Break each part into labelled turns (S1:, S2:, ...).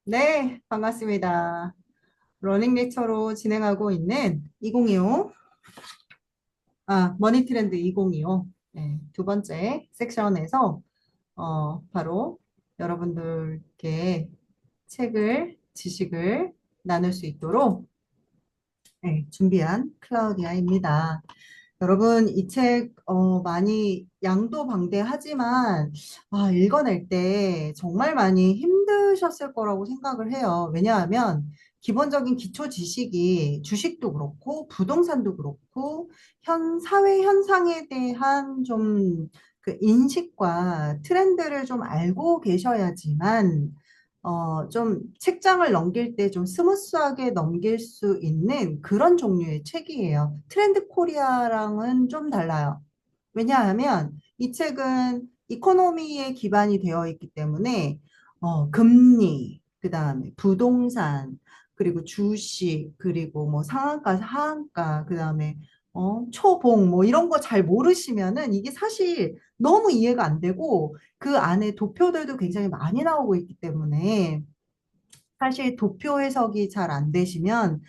S1: 네, 반갑습니다. 러닝 렉처로 진행하고 있는 2025, 머니 트렌드 2025. 네, 두 번째 섹션에서, 바로 여러분들께 지식을 나눌 수 있도록 준비한 클라우디아입니다. 여러분, 이 책, 많이 양도 방대하지만, 읽어낼 때 정말 많이 힘드셨을 거라고 생각을 해요. 왜냐하면, 기본적인 기초 지식이 주식도 그렇고, 부동산도 그렇고, 사회 현상에 대한 좀 그 인식과 트렌드를 좀 알고 계셔야지만, 좀 책장을 넘길 때 좀 스무스하게 넘길 수 있는 그런 종류의 책이에요. 트렌드 코리아랑은 좀 달라요. 왜냐하면 이 책은 이코노미에 기반이 되어 있기 때문에 금리, 그다음에 부동산, 그리고 주식, 그리고 뭐 상한가, 하한가, 그다음에 초봉 뭐 이런 거 잘 모르시면은 이게 사실 너무 이해가 안 되고 그 안에 도표들도 굉장히 많이 나오고 있기 때문에 사실 도표 해석이 잘 안 되시면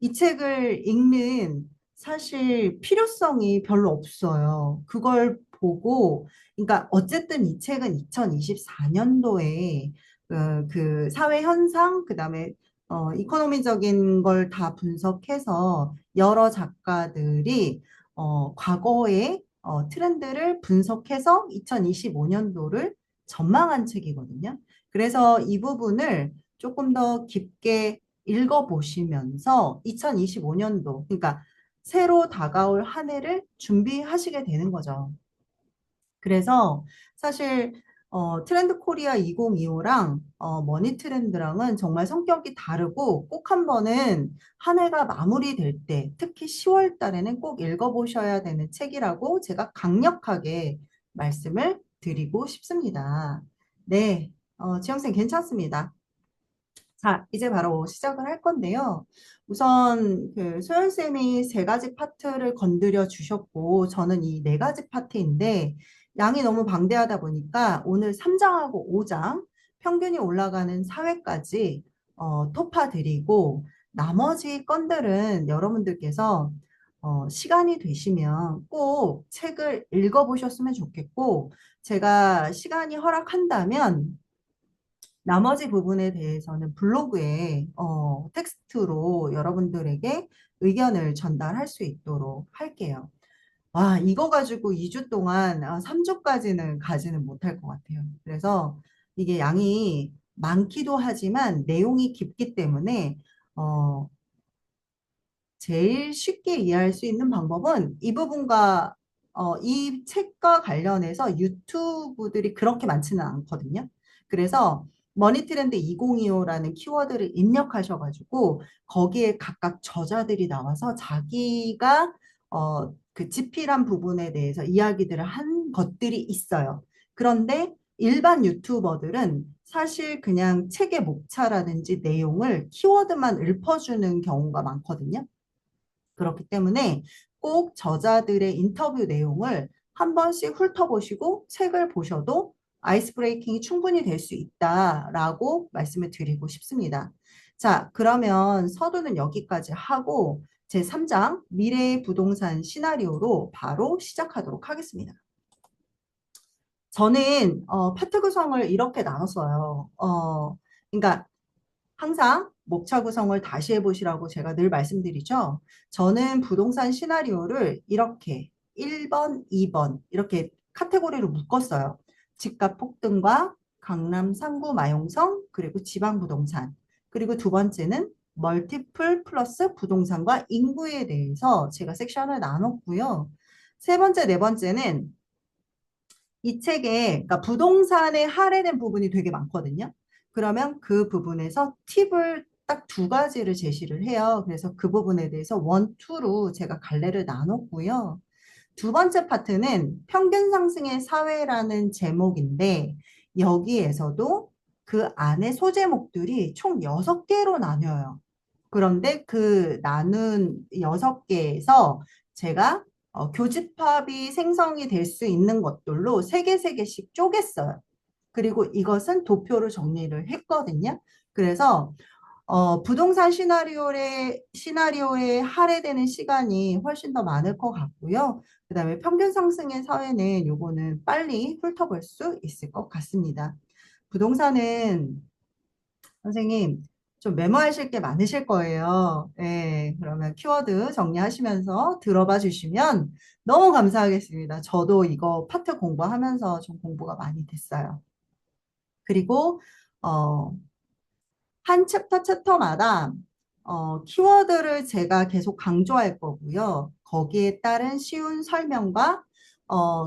S1: 이 책을 읽는 사실 필요성이 별로 없어요. 그걸 보고 그러니까 어쨌든 이 책은 2024년도에 그 사회 현상 그다음에 이코노미적인 걸 다 분석해서 여러 작가들이 과거의 트렌드를 분석해서 2025년도를 전망한 책이거든요. 그래서 이 부분을 조금 더 깊게 읽어보시면서 2025년도, 그러니까 새로 다가올 한 해를 준비하시게 되는 거죠. 그래서 사실 트렌드 코리아 2025랑 머니 트렌드랑은 정말 성격이 다르고 꼭 한 번은 한 해가 마무리될 때, 특히 10월 달에는 꼭 읽어보셔야 되는 책이라고 제가 강력하게 말씀을 드리고 싶습니다. 네, 지영쌤 괜찮습니다. 자, 이제 바로 시작을 할 건데요. 우선 그 소연쌤이 세 가지 파트를 건드려 주셨고, 저는 이 네 가지 파트인데, 양이 너무 방대하다 보니까 오늘 3장하고 5장, 평균이 올라가는 사회까지 토파 드리고, 나머지 건들은 여러분들께서 시간이 되시면 꼭 책을 읽어보셨으면 좋겠고, 제가 시간이 허락한다면 나머지 부분에 대해서는 블로그에 텍스트로 여러분들에게 의견을 전달할 수 있도록 할게요. 와, 이거 가지고 2주 동안 3주까지는 가지는 못할 것 같아요. 그래서 이게 양이 많기도 하지만 내용이 깊기 때문에 어, 제일 쉽게 이해할 수 있는 방법은 이 부분과 이 책과 관련해서 유튜브들이 그렇게 많지는 않거든요. 그래서 머니트렌드 2025라는 키워드를 입력하셔가지고 거기에 각각 저자들이 나와서 자기가 그 집필한 부분에 대해서 이야기들을 한 것들이 있어요. 그런데 일반 유튜버들은 사실 그냥 책의 목차라든지 내용을 키워드만 읊어주는 경우가 많거든요. 그렇기 때문에 꼭 저자들의 인터뷰 내용을 한 번씩 훑어보시고 책을 보셔도 아이스 브레이킹이 충분히 될 수 있다라고 말씀을 드리고 싶습니다. 자, 그러면 서두는 여기까지 하고 제 3장 미래의 부동산 시나리오로 바로 시작하도록 하겠습니다. 저는 파트 구성을 이렇게 나눴어요. 그러니까 항상 목차 구성을 다시 해보시라고 제가 늘 말씀드리죠. 저는 부동산 시나리오를 이렇게 1번, 2번 이렇게 카테고리로 묶었어요. 집값 폭등과 강남 상구 마용성 그리고 지방 부동산 그리고 두 번째는 멀티플 플러스 부동산과 인구에 대해서 제가 섹션을 나눴고요. 세 번째, 네 번째는 이 책에 그러니까 부동산에 할애된 부분이 되게 많거든요. 그러면 그 부분에서 팁을 딱 두 가지를 제시를 해요. 그래서 그 부분에 대해서 원, 투로 제가 갈래를 나눴고요. 두 번째 파트는 평균 상승의 사회라는 제목인데 여기에서도 그 안에 소제목들이 총 6개로 나뉘어요. 그런데 그 나눈 6개에서 제가 교집합이 생성이 될 수 있는 것들로 세 개, 세 개씩 쪼갰어요. 그리고 이것은 도표로 정리를 했거든요. 그래서 부동산 시나리오에 할애되는 시간이 훨씬 더 많을 것 같고요. 그다음에 평균 상승의 사회는 요거는 빨리 훑어볼 수 있을 것 같습니다. 부동산은 선생님 좀 메모하실 게 많으실 거예요. 네, 그러면 키워드 정리하시면서 들어봐 주시면 너무 감사하겠습니다. 저도 이거 파트 공부하면서 좀 공부가 많이 됐어요. 그리고 어, 한 챕터마다 키워드를 제가 계속 강조할 거고요. 거기에 따른 쉬운 설명과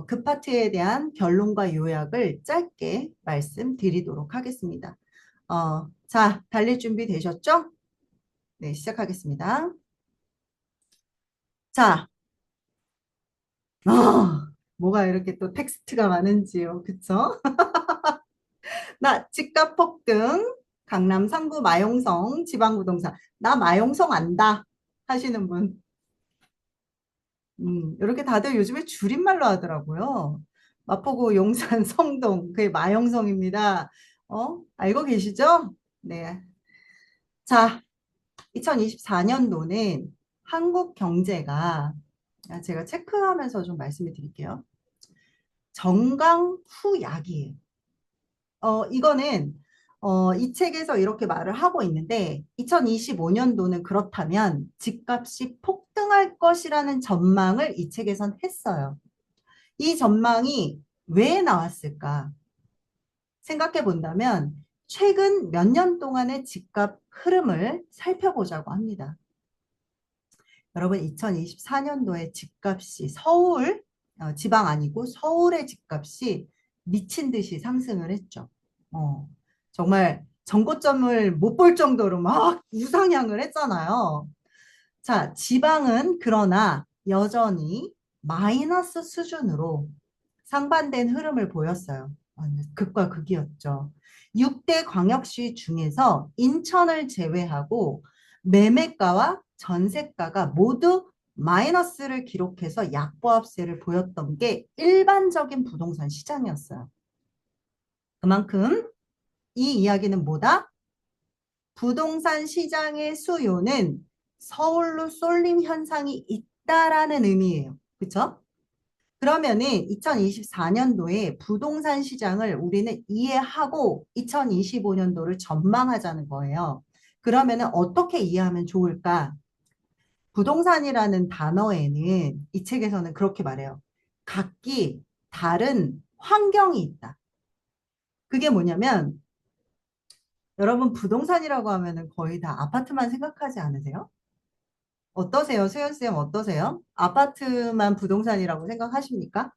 S1: 그 파트에 대한 결론과 요약을 짧게 말씀드리도록 하겠습니다. 자, 달릴 준비 되셨죠? 네, 시작하겠습니다. 자, 뭐가 이렇게 또 텍스트가 많은지요. 그쵸? 나 집값 폭등, 강남 상구 마용성 지방부동산. 나 마용성 안다 하시는 분. 이렇게 다들 요즘에 줄임말로 하더라고요. 마포구 용산 성동, 그게 마용성입니다. 알고 계시죠? 네. 자, 2024년도는 한국 경제가 제가 체크하면서 좀 말씀을 드릴게요. 정강 후약이에요. 이거는 이 책에서 이렇게 말을 하고 있는데 2025년도는 그렇다면 집값이 폭등할 것이라는 전망을 이 책에선 했어요. 이 전망이 왜 나왔을까 생각해 본다면 최근 몇 년 동안의 집값 흐름을 살펴보자고 합니다. 여러분 2024년도에 집값이 서울, 지방 아니고 서울의 집값이 미친 듯이 상승을 했죠. 어, 정말 전고점을 못 볼 정도로 막 우상향을 했잖아요. 자, 지방은 그러나 여전히 마이너스 수준으로 상반된 흐름을 보였어요. 극과 극이었죠. 6대 광역시 중에서 인천을 제외하고 매매가와 전세가가 모두 마이너스를 기록해서 약보합세를 보였던 게 일반적인 부동산 시장이었어요. 그만큼 이 이야기는 뭐다? 부동산 시장의 수요는 서울로 쏠림 현상이 있다라는 의미예요. 그렇죠? 그러면은 2024년도에 부동산 시장을 우리는 이해하고 2025년도를 전망하자는 거예요. 그러면은 어떻게 이해하면 좋을까? 부동산이라는 단어에는 이 책에서는 그렇게 말해요. 각기 다른 환경이 있다. 그게 뭐냐면 여러분 부동산이라고 하면은 거의 다 아파트만 생각하지 않으세요? 어떠세요? 수연쌤 어떠세요? 아파트만 부동산이라고 생각하십니까?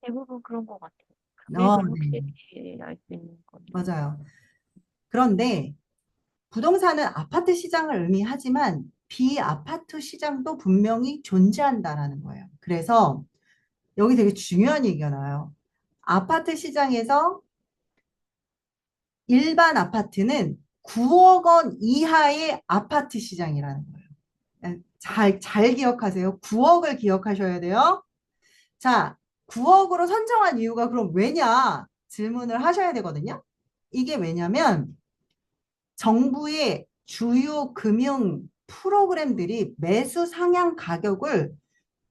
S2: 대부분 그런 것 같아요. 금액을
S1: 네,
S2: 확실히 알 수 있는 거는.
S1: 맞아요. 그런데 부동산은 아파트 시장을 의미하지만 비아파트 시장도 분명히 존재한다라는 거예요. 그래서 여기 되게 중요한 얘기가 나와요. 아파트 시장에서 일반 아파트는 9억 원 이하의 아파트 시장이라는 거예요. 잘 기억하세요. 9억을 기억하셔야 돼요. 자, 9억으로 선정한 이유가 그럼 왜냐? 질문을 하셔야 되거든요. 이게 왜냐면 정부의 주요 금융 프로그램들이 매수 상향 가격을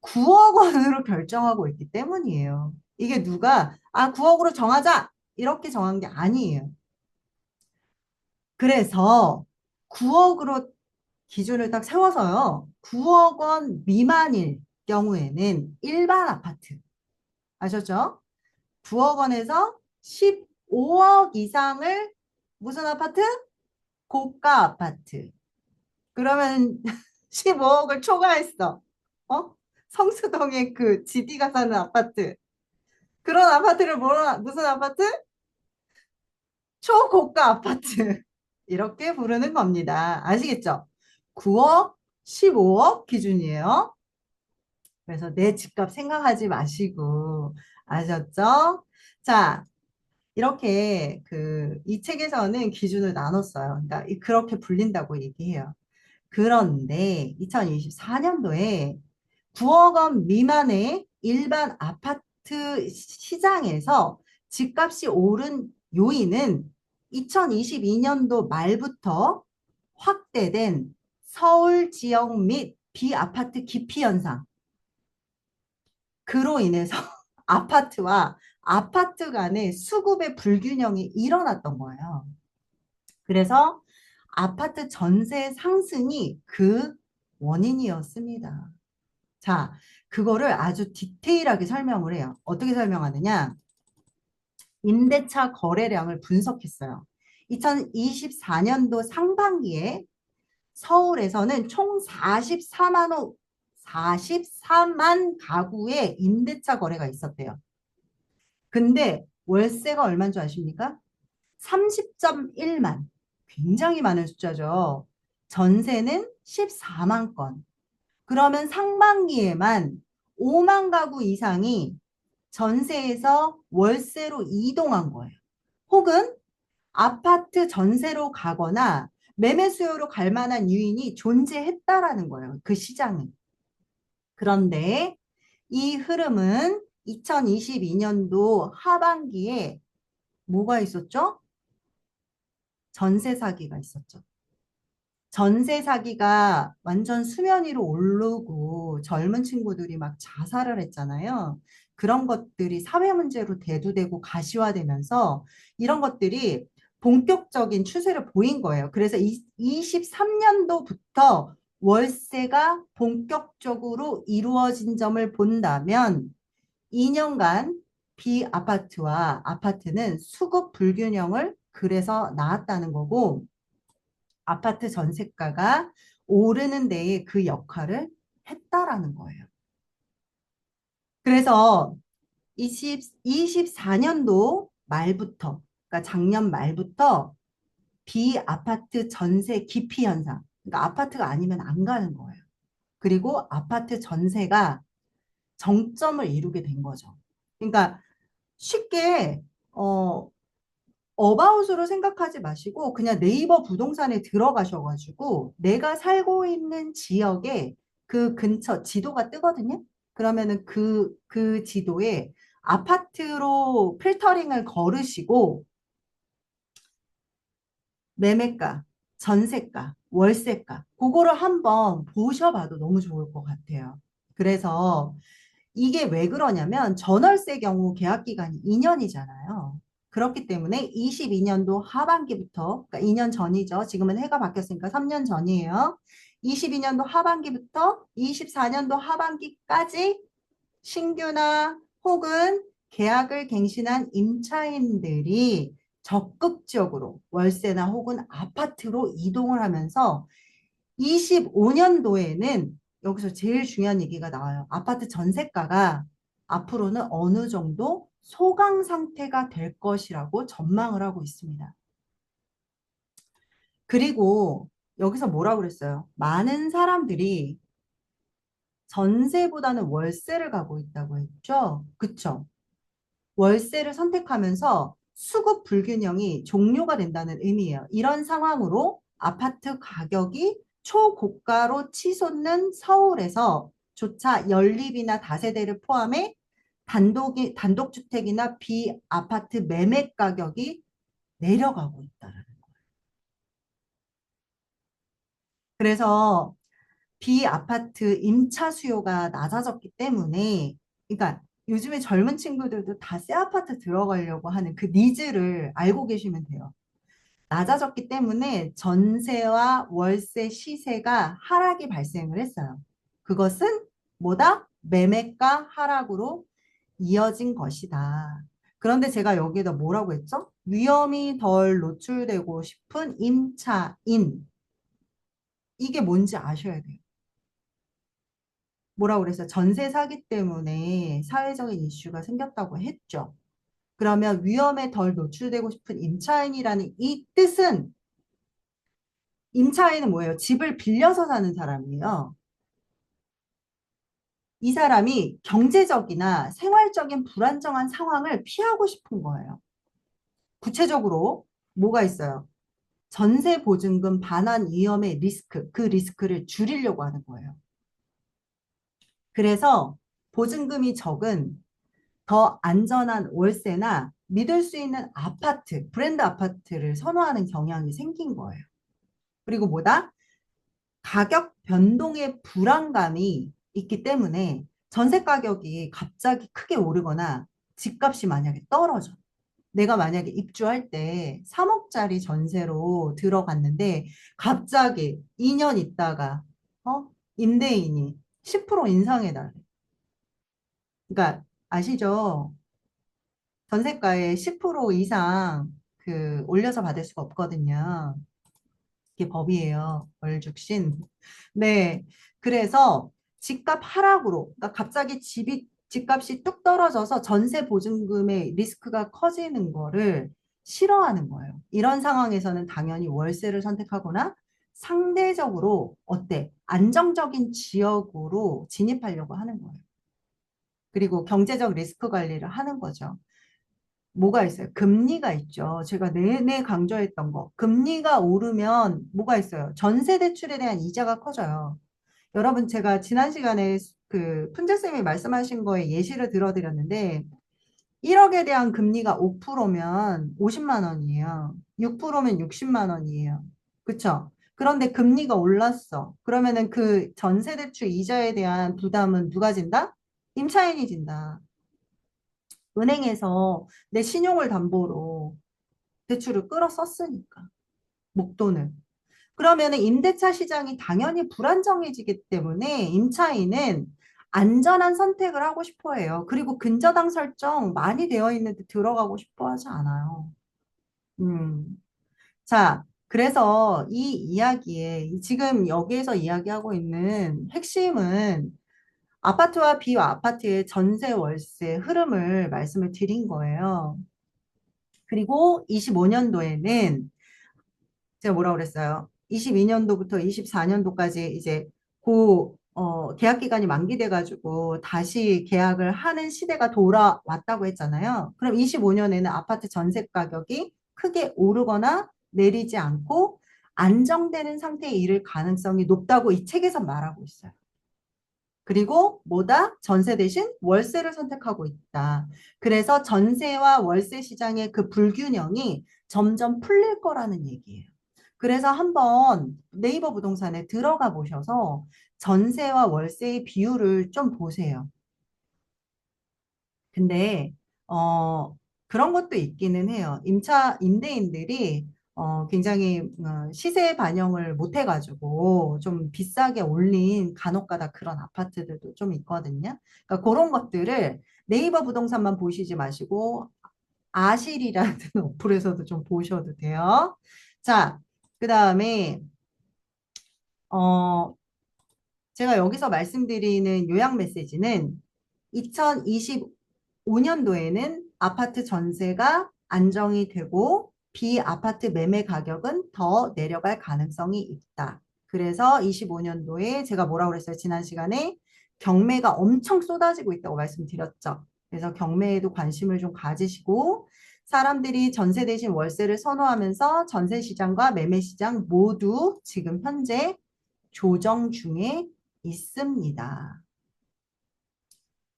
S1: 9억 원으로 결정하고 있기 때문이에요. 이게 누가 9억으로 정하자 이렇게 정한 게 아니에요. 그래서 9억으로 기준을 딱 세워서요. 9억 원 미만일 경우에는 일반 아파트 아셨죠? 9억 원에서 15억 이상을 무슨 아파트? 고가 아파트. 그러면 15억을 초과했어. 성수동에 그 GD가 사는 아파트. 그런 아파트를 무슨 아파트? 초고가 아파트. 이렇게 부르는 겁니다. 아시겠죠? 9억, 15억 기준이에요. 그래서 내 집값 생각하지 마시고, 아셨죠? 자, 이렇게 이 책에서는 기준을 나눴어요. 그러니까 그렇게 불린다고 얘기해요. 그런데 2024년도에 9억 원 미만의 일반 아파트 시장에서 집값이 오른 요인은 2022년도 말부터 확대된 서울 지역 및 비아파트 기피 현상. 그로 인해서 아파트와 아파트 간의 수급의 불균형이 일어났던 거예요. 그래서 아파트 전세 상승이 그 원인이었습니다. 자, 그거를 아주 디테일하게 설명을 해요. 어떻게 설명하느냐? 임대차 거래량을 분석했어요. 2024년도 상반기에 서울에서는 총 44만 가구의 임대차 거래가 있었대요. 근데 월세가 얼마인 줄 아십니까? 30.1만. 굉장히 많은 숫자죠. 전세는 14만 건. 그러면 상반기에만 5만 가구 이상이 전세에서 월세로 이동한 거예요. 혹은 아파트 전세로 가거나 매매 수요로 갈 만한 유인이 존재했다라는 거예요. 그 시장이. 그런데 이 흐름은 2022년도 하반기에 뭐가 있었죠? 전세 사기가 있었죠. 전세 사기가 완전 수면 위로 오르고 젊은 친구들이 막 자살을 했잖아요. 그런 것들이 사회 문제로 대두되고 가시화되면서 이런 것들이 본격적인 추세를 보인 거예요. 그래서 23년도부터 월세가 본격적으로 이루어진 점을 본다면 2년간 비아파트와 아파트는 수급 불균형을 그래서 나왔다는 거고 아파트 전세가가 오르는 데에 그 역할을 했다라는 거예요. 그래서 24년도 말부터, 그러니까 작년 말부터 비아파트 전세 기피 현상, 그러니까 아파트가 아니면 안 가는 거예요. 그리고 아파트 전세가 정점을 이루게 된 거죠. 그러니까 쉽게 어바웃으로 생각하지 마시고 그냥 네이버 부동산에 들어가셔가지고 내가 살고 있는 지역에 그 근처 지도가 뜨거든요. 그러면은 그 지도에 아파트로 필터링을 걸으시고 매매가, 전세가, 월세가 그거를 한번 보셔봐도 너무 좋을 것 같아요. 그래서 이게 왜 그러냐면 전월세 경우 계약 기간이 2년이잖아요. 그렇기 때문에 22년도 하반기부터, 그러니까 2년 전이죠. 지금은 해가 바뀌었으니까 3년 전이에요. 22년도 하반기부터 24년도 하반기까지 신규나 혹은 계약을 갱신한 임차인들이 적극적으로 월세나 혹은 아파트로 이동을 하면서 25년도에는 여기서 제일 중요한 얘기가 나와요. 아파트 전세가가 앞으로는 어느 정도 소강 상태가 될 것이라고 전망을 하고 있습니다. 그리고 여기서 뭐라고 그랬어요? 많은 사람들이 전세보다는 월세를 가고 있다고 했죠? 그쵸? 월세를 선택하면서 수급 불균형이 종료가 된다는 의미예요. 이런 상황으로 아파트 가격이 초고가로 치솟는 서울에서 조차 연립이나 다세대를 포함해 단독주택이나 비아파트 매매 가격이 내려가고 있다는 거예요. 그래서 비아파트 임차 수요가 낮아졌기 때문에, 그러니까 요즘에 젊은 친구들도 다 새 아파트 들어가려고 하는 그 니즈를 알고 계시면 돼요. 낮아졌기 때문에 전세와 월세 시세가 하락이 발생을 했어요. 그것은 뭐다? 매매가 하락으로 이어진 것이다. 그런데 제가 여기다 뭐라고 했죠? 위험이 덜 노출되고 싶은 임차인. 이게 뭔지 아셔야 돼요. 뭐라고 그랬어요? 전세 사기 때문에 사회적인 이슈가 생겼다고 했죠. 그러면 위험에 덜 노출되고 싶은 임차인이라는 이 뜻은 임차인은 뭐예요? 집을 빌려서 사는 사람이에요. 이 사람이 경제적이나 생활적인 불안정한 상황을 피하고 싶은 거예요. 구체적으로 뭐가 있어요? 전세 보증금 반환 위험의 리스크, 그 리스크를 줄이려고 하는 거예요. 그래서 보증금이 적은 더 안전한 월세나 믿을 수 있는 아파트, 브랜드 아파트를 선호하는 경향이 생긴 거예요. 그리고 뭐다? 가격 변동의 불안감이 있기 때문에 전세 가격이 갑자기 크게 오르거나 집값이 만약에 떨어져. 내가 만약에 입주할 때 3억짜리 전세로 들어갔는데 갑자기 2년 있다가 임대인이 10% 인상해 달래. 그러니까 아시죠? 전세가에 10% 이상 올려서 받을 수가 없거든요. 이게 법이에요. 월죽신. 네. 그래서 집값 하락으로, 그러니까 갑자기 집값이 뚝 떨어져서 전세 보증금의 리스크가 커지는 거를 싫어하는 거예요. 이런 상황에서는 당연히 월세를 선택하거나 상대적으로 어때? 안정적인 지역으로 진입하려고 하는 거예요. 그리고 경제적 리스크 관리를 하는 거죠. 뭐가 있어요? 금리가 있죠. 제가 내내 강조했던 거. 금리가 오르면 뭐가 있어요? 전세 대출에 대한 이자가 커져요. 여러분, 제가 지난 시간에 푼재쌤이 말씀하신 거에 예시를 들어드렸는데, 1억에 대한 금리가 5%면 50만 원이에요. 6%면 60만 원이에요. 그쵸? 그런데 금리가 올랐어. 그러면은 그 전세 대출 이자에 대한 부담은 누가 진다? 임차인이 진다. 은행에서 내 신용을 담보로 대출을 끌어 썼으니까, 목돈을. 그러면은 임대차 시장이 당연히 불안정해지기 때문에 임차인은 안전한 선택을 하고 싶어 해요. 그리고 근저당 설정 많이 되어 있는데 들어가고 싶어 하지 않아요. 음. 자, 그래서 이 이야기에, 지금 여기에서 이야기하고 있는 핵심은 아파트와 비아파트의 전세 월세 흐름을 말씀을 드린 거예요. 그리고 25년도에는 제가 뭐라고 그랬어요? 22년도부터 24년도까지 이제 계약 기간이 만기돼가지고 다시 계약을 하는 시대가 돌아왔다고 했잖아요. 그럼 25년에는 아파트 전세 가격이 크게 오르거나 내리지 않고 안정되는 상태에 이를 가능성이 높다고 이 책에서 말하고 있어요. 그리고 뭐다? 전세 대신 월세를 선택하고 있다. 그래서 전세와 월세 시장의 그 불균형이 점점 풀릴 거라는 얘기예요. 그래서 한번 네이버 부동산에 들어가 보셔서 전세와 월세의 비율을 좀 보세요. 근데 그런 것도 있기는 해요. 임대인들이 굉장히 시세 반영을 못 해가지고 좀 비싸게 올린 간혹가다 그런 아파트들도 좀 있거든요. 그러니까 그런 것들을 네이버 부동산만 보시지 마시고 아실이라는 어플에서도 좀 보셔도 돼요. 자, 그 다음에 어, 제가 여기서 말씀드리는 요약 메시지는 2025년도에는 아파트 전세가 안정이 되고 비아파트 매매 가격은 더 내려갈 가능성이 있다. 그래서 25년도에 제가 뭐라고 그랬어요? 지난 시간에 경매가 엄청 쏟아지고 있다고 말씀드렸죠. 그래서 경매에도 관심을 좀 가지시고 사람들이 전세 대신 월세를 선호하면서 전세 시장과 매매 시장 모두 지금 현재 조정 중에 있습니다.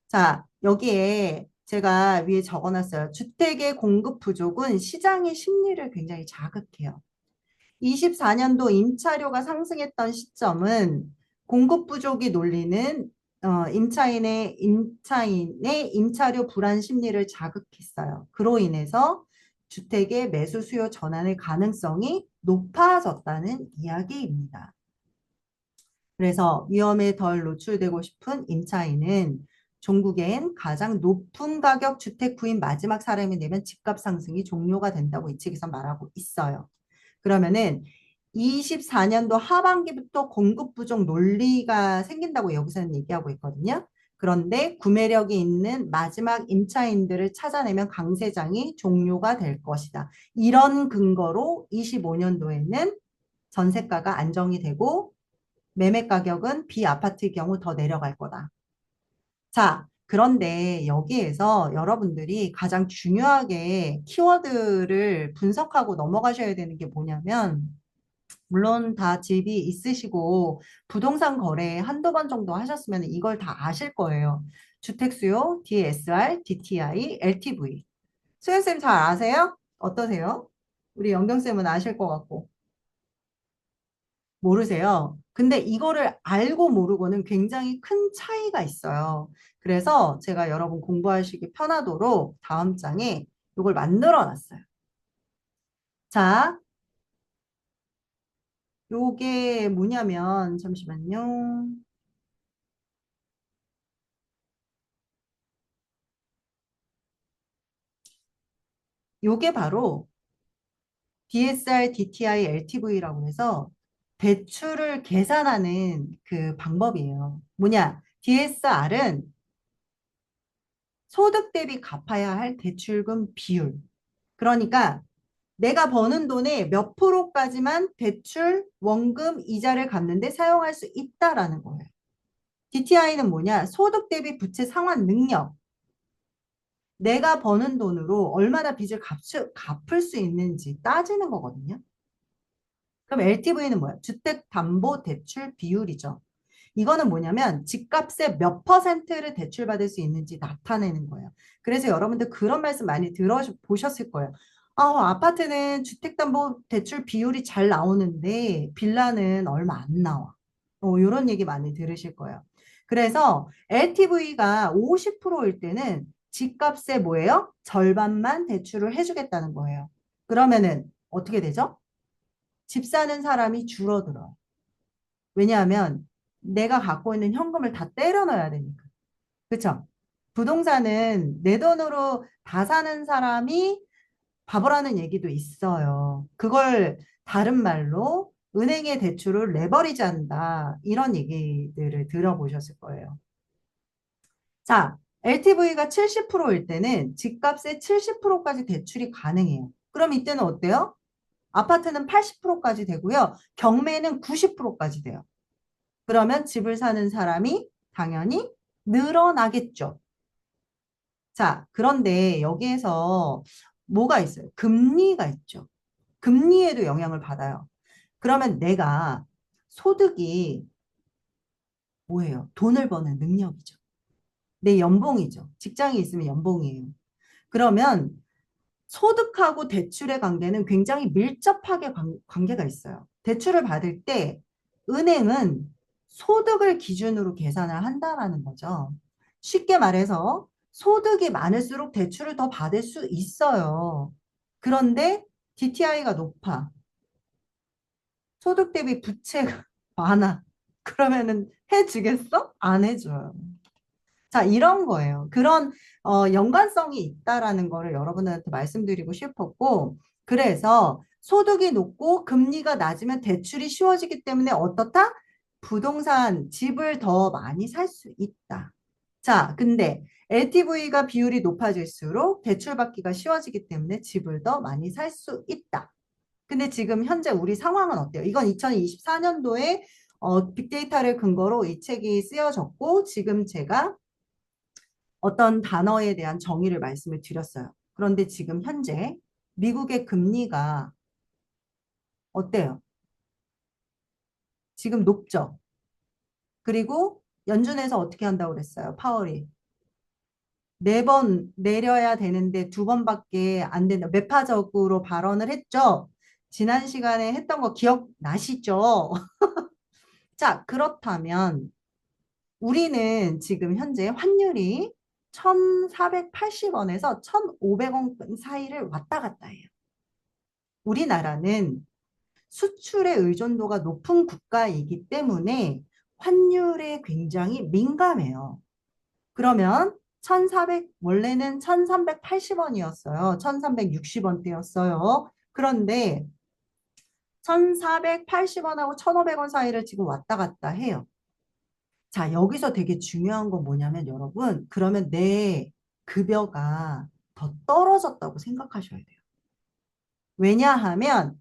S1: 자, 여기에 제가 위에 적어놨어요. 주택의 공급 부족은 시장의 심리를 굉장히 자극해요. 24년도 임차료가 상승했던 시점은 공급 부족이 놀리는 임차인의 임차료 불안 심리를 자극했어요. 그로 인해서 주택의 매수 수요 전환의 가능성이 높아졌다는 이야기입니다. 그래서 위험에 덜 노출되고 싶은 임차인은 종국엔 가장 높은 가격 주택 구입 마지막 사람이 되면 집값 상승이 종료가 된다고 이 책에서 말하고 있어요. 그러면은 24년도 하반기부터 공급 부족 논리가 생긴다고 여기서는 얘기하고 있거든요. 그런데 구매력이 있는 마지막 임차인들을 찾아내면 강세장이 종료가 될 것이다. 이런 근거로 25년도에는 전세가가 안정이 되고 매매 가격은 비아파트의 경우 더 내려갈 거다. 자, 그런데 여기에서 여러분들이 가장 중요하게 키워드를 분석하고 넘어가셔야 되는 게 뭐냐면, 물론 다 집이 있으시고 부동산 거래 한두 번 정도 하셨으면 이걸 다 아실 거예요. 주택 수요, DSR, DTI, LTV. 수연쌤 잘 아세요? 어떠세요? 우리 연경쌤은 아실 것 같고. 모르세요? 근데 이거를 알고 모르고는 굉장히 큰 차이가 있어요. 그래서 제가 여러분 공부하시기 편하도록 다음 장에 이걸 만들어 놨어요. 자, 요게 뭐냐면, 잠시만요. 요게 바로 DSR, DTI, LTV라고 해서 대출을 계산하는 그 방법이에요. 뭐냐? DSR은 소득 대비 갚아야 할 대출금 비율. 그러니까 내가 버는 돈의 몇 프로까지만 대출, 원금, 이자를 갚는데 사용할 수 있다라는 거예요. DTI는 뭐냐? 소득 대비 부채 상환 능력. 내가 버는 돈으로 얼마나 빚을 갚을 수 있는지 따지는 거거든요. 그럼 LTV는 뭐야? 주택담보대출 비율이죠. 이거는 뭐냐면 집값의 몇 퍼센트를 대출받을 수 있는지 나타내는 거예요. 그래서 여러분들 그런 말씀 많이 들어보셨을 거예요. 아파트는 주택담보대출 비율이 잘 나오는데 빌라는 얼마 안 나와. 이런 얘기 많이 들으실 거예요. 그래서 LTV가 50%일 때는 집값의 뭐예요? 절반만 대출을 해주겠다는 거예요. 그러면은 어떻게 되죠? 집 사는 사람이 줄어들어요. 왜냐하면 내가 갖고 있는 현금을 다 때려 넣어야 되니까. 그쵸? 부동산은 내 돈으로 다 사는 사람이 바보라는 얘기도 있어요. 그걸 다른 말로 은행의 대출을 레버리지 한다. 이런 얘기들을 들어보셨을 거예요. 자, LTV가 70%일 때는 집값의 70%까지 대출이 가능해요. 그럼 이때는 어때요? 아파트는 80%까지 되고요. 경매는 90%까지 돼요. 그러면 집을 사는 사람이 당연히 늘어나겠죠. 자, 그런데 여기에서 뭐가 있어요? 금리가 있죠. 금리에도 영향을 받아요. 그러면 내가 소득이 뭐예요? 돈을 버는 능력이죠. 내 연봉이죠. 직장이 있으면 연봉이에요. 그러면 소득하고 대출의 관계는 굉장히 밀접하게 관계가 있어요. 대출을 받을 때 은행은 소득을 기준으로 계산을 한다라는 거죠. 쉽게 말해서 소득이 많을수록 대출을 더 받을 수 있어요. 그런데 DTI가 높아. 소득 대비 부채가 많아. 그러면은 해주겠어? 안 해줘요. 자, 이런 거예요. 그런 연관성이 있다라는 거를 여러분들한테 말씀드리고 싶었고, 그래서 소득이 높고 금리가 낮으면 대출이 쉬워지기 때문에 어떻다? 부동산, 집을 더 많이 살 수 있다. 자, 근데 LTV가 비율이 높아질수록 대출받기가 쉬워지기 때문에 집을 더 많이 살 수 있다. 근데 지금 현재 우리 상황은 어때요? 이건 2024년도에 빅데이터를 근거로 이 책이 쓰여졌고, 지금 제가 어떤 단어에 대한 정의를 말씀을 드렸어요. 그런데 지금 현재 미국의 금리가 어때요? 지금 높죠? 그리고 연준에서 어떻게 한다고 그랬어요? 파월이. 네 번 내려야 되는데 두 번밖에 안 된다. 매파적으로 발언을 했죠? 지난 시간에 했던 거 기억나시죠? 자, 그렇다면 우리는 지금 현재 환율이 1,480원에서 1,500원 사이를 왔다 갔다 해요. 우리나라는 수출의 의존도가 높은 국가이기 때문에 환율에 굉장히 민감해요. 그러면 1,400, 원래는 1,380원이었어요. 1,360원대였어요. 그런데 1,480원하고 1,500원 사이를 지금 왔다 갔다 해요. 자, 여기서 되게 중요한 건 뭐냐면 여러분, 그러면 내 급여가 더 떨어졌다고 생각하셔야 돼요. 왜냐하면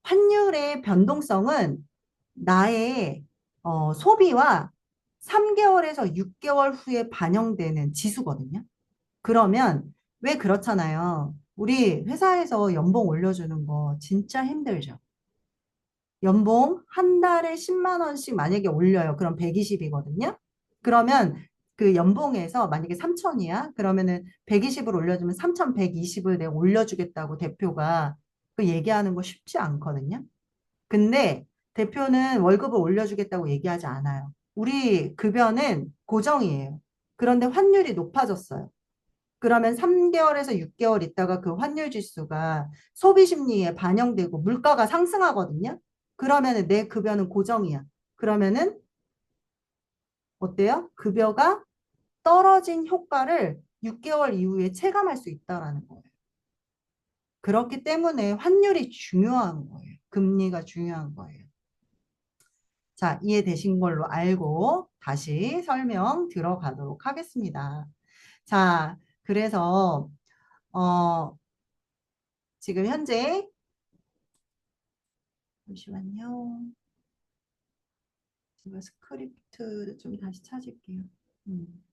S1: 환율의 변동성은 나의 소비와 3개월에서 6개월 후에 반영되는 지수거든요. 그러면 왜 그렇잖아요. 우리 회사에서 연봉 올려주는 거 진짜 힘들죠. 연봉 한 달에 10만 원씩 만약에 올려요. 그럼 120이거든요. 그러면 그 연봉에서 만약에 3천이야? 그러면은 120을 올려주면 3,120을 내가 올려주겠다고 대표가 그 얘기하는 거 쉽지 않거든요. 근데 대표는 월급을 올려주겠다고 얘기하지 않아요. 우리 급여는 고정이에요. 그런데 환율이 높아졌어요. 그러면 3개월에서 6개월 있다가 그 환율 지수가 소비 심리에 반영되고 물가가 상승하거든요. 그러면은 내 급여는 고정이야. 그러면은 어때요? 급여가 떨어진 효과를 6개월 이후에 체감할 수 있다라는 거예요. 그렇기 때문에 환율이 중요한 거예요. 금리가 중요한 거예요. 자, 이해되신 걸로 알고 다시 설명 들어가도록 하겠습니다. 자, 그래서 어, 지금 현재 잠시만요. 제가 스크립트 좀 다시 찾을게요. 음.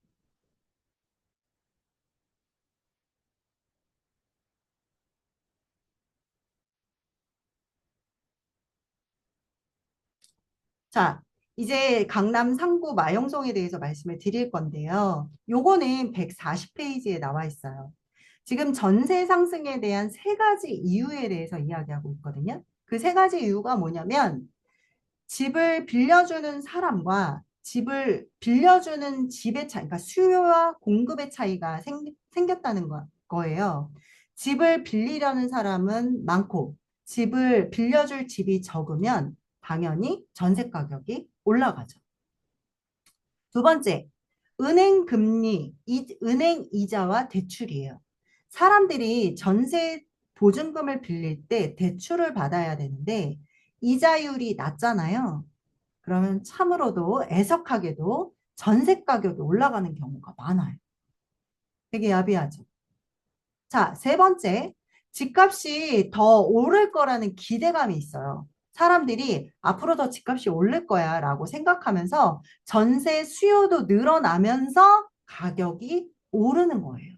S1: 자, 이제 강남 상구 마용성에 대해서 말씀을 드릴 건데요. 요거는 140페이지에 나와 있어요. 지금 전세 상승에 대한 세 가지 이유에 대해서 이야기하고 있거든요. 그 세 가지 이유가 뭐냐면 집을 빌려주는 사람과 집을 빌려주는 집의 차이, 그러니까 수요와 공급의 차이가 생겼다는 거예요. 집을 빌리려는 사람은 많고 집을 빌려줄 집이 적으면 당연히 전세 가격이 올라가죠. 두 번째, 은행 금리, 은행 이자와 대출이에요. 사람들이 전세 보증금을 빌릴 때 대출을 받아야 되는데 이자율이 낮잖아요. 그러면 참으로도 애석하게도 전세 가격이 올라가는 경우가 많아요. 되게 야비하죠. 자, 세 번째, 집값이 더 오를 거라는 기대감이 있어요. 사람들이 앞으로 더 집값이 오를 거야 라고 생각하면서 전세 수요도 늘어나면서 가격이 오르는 거예요.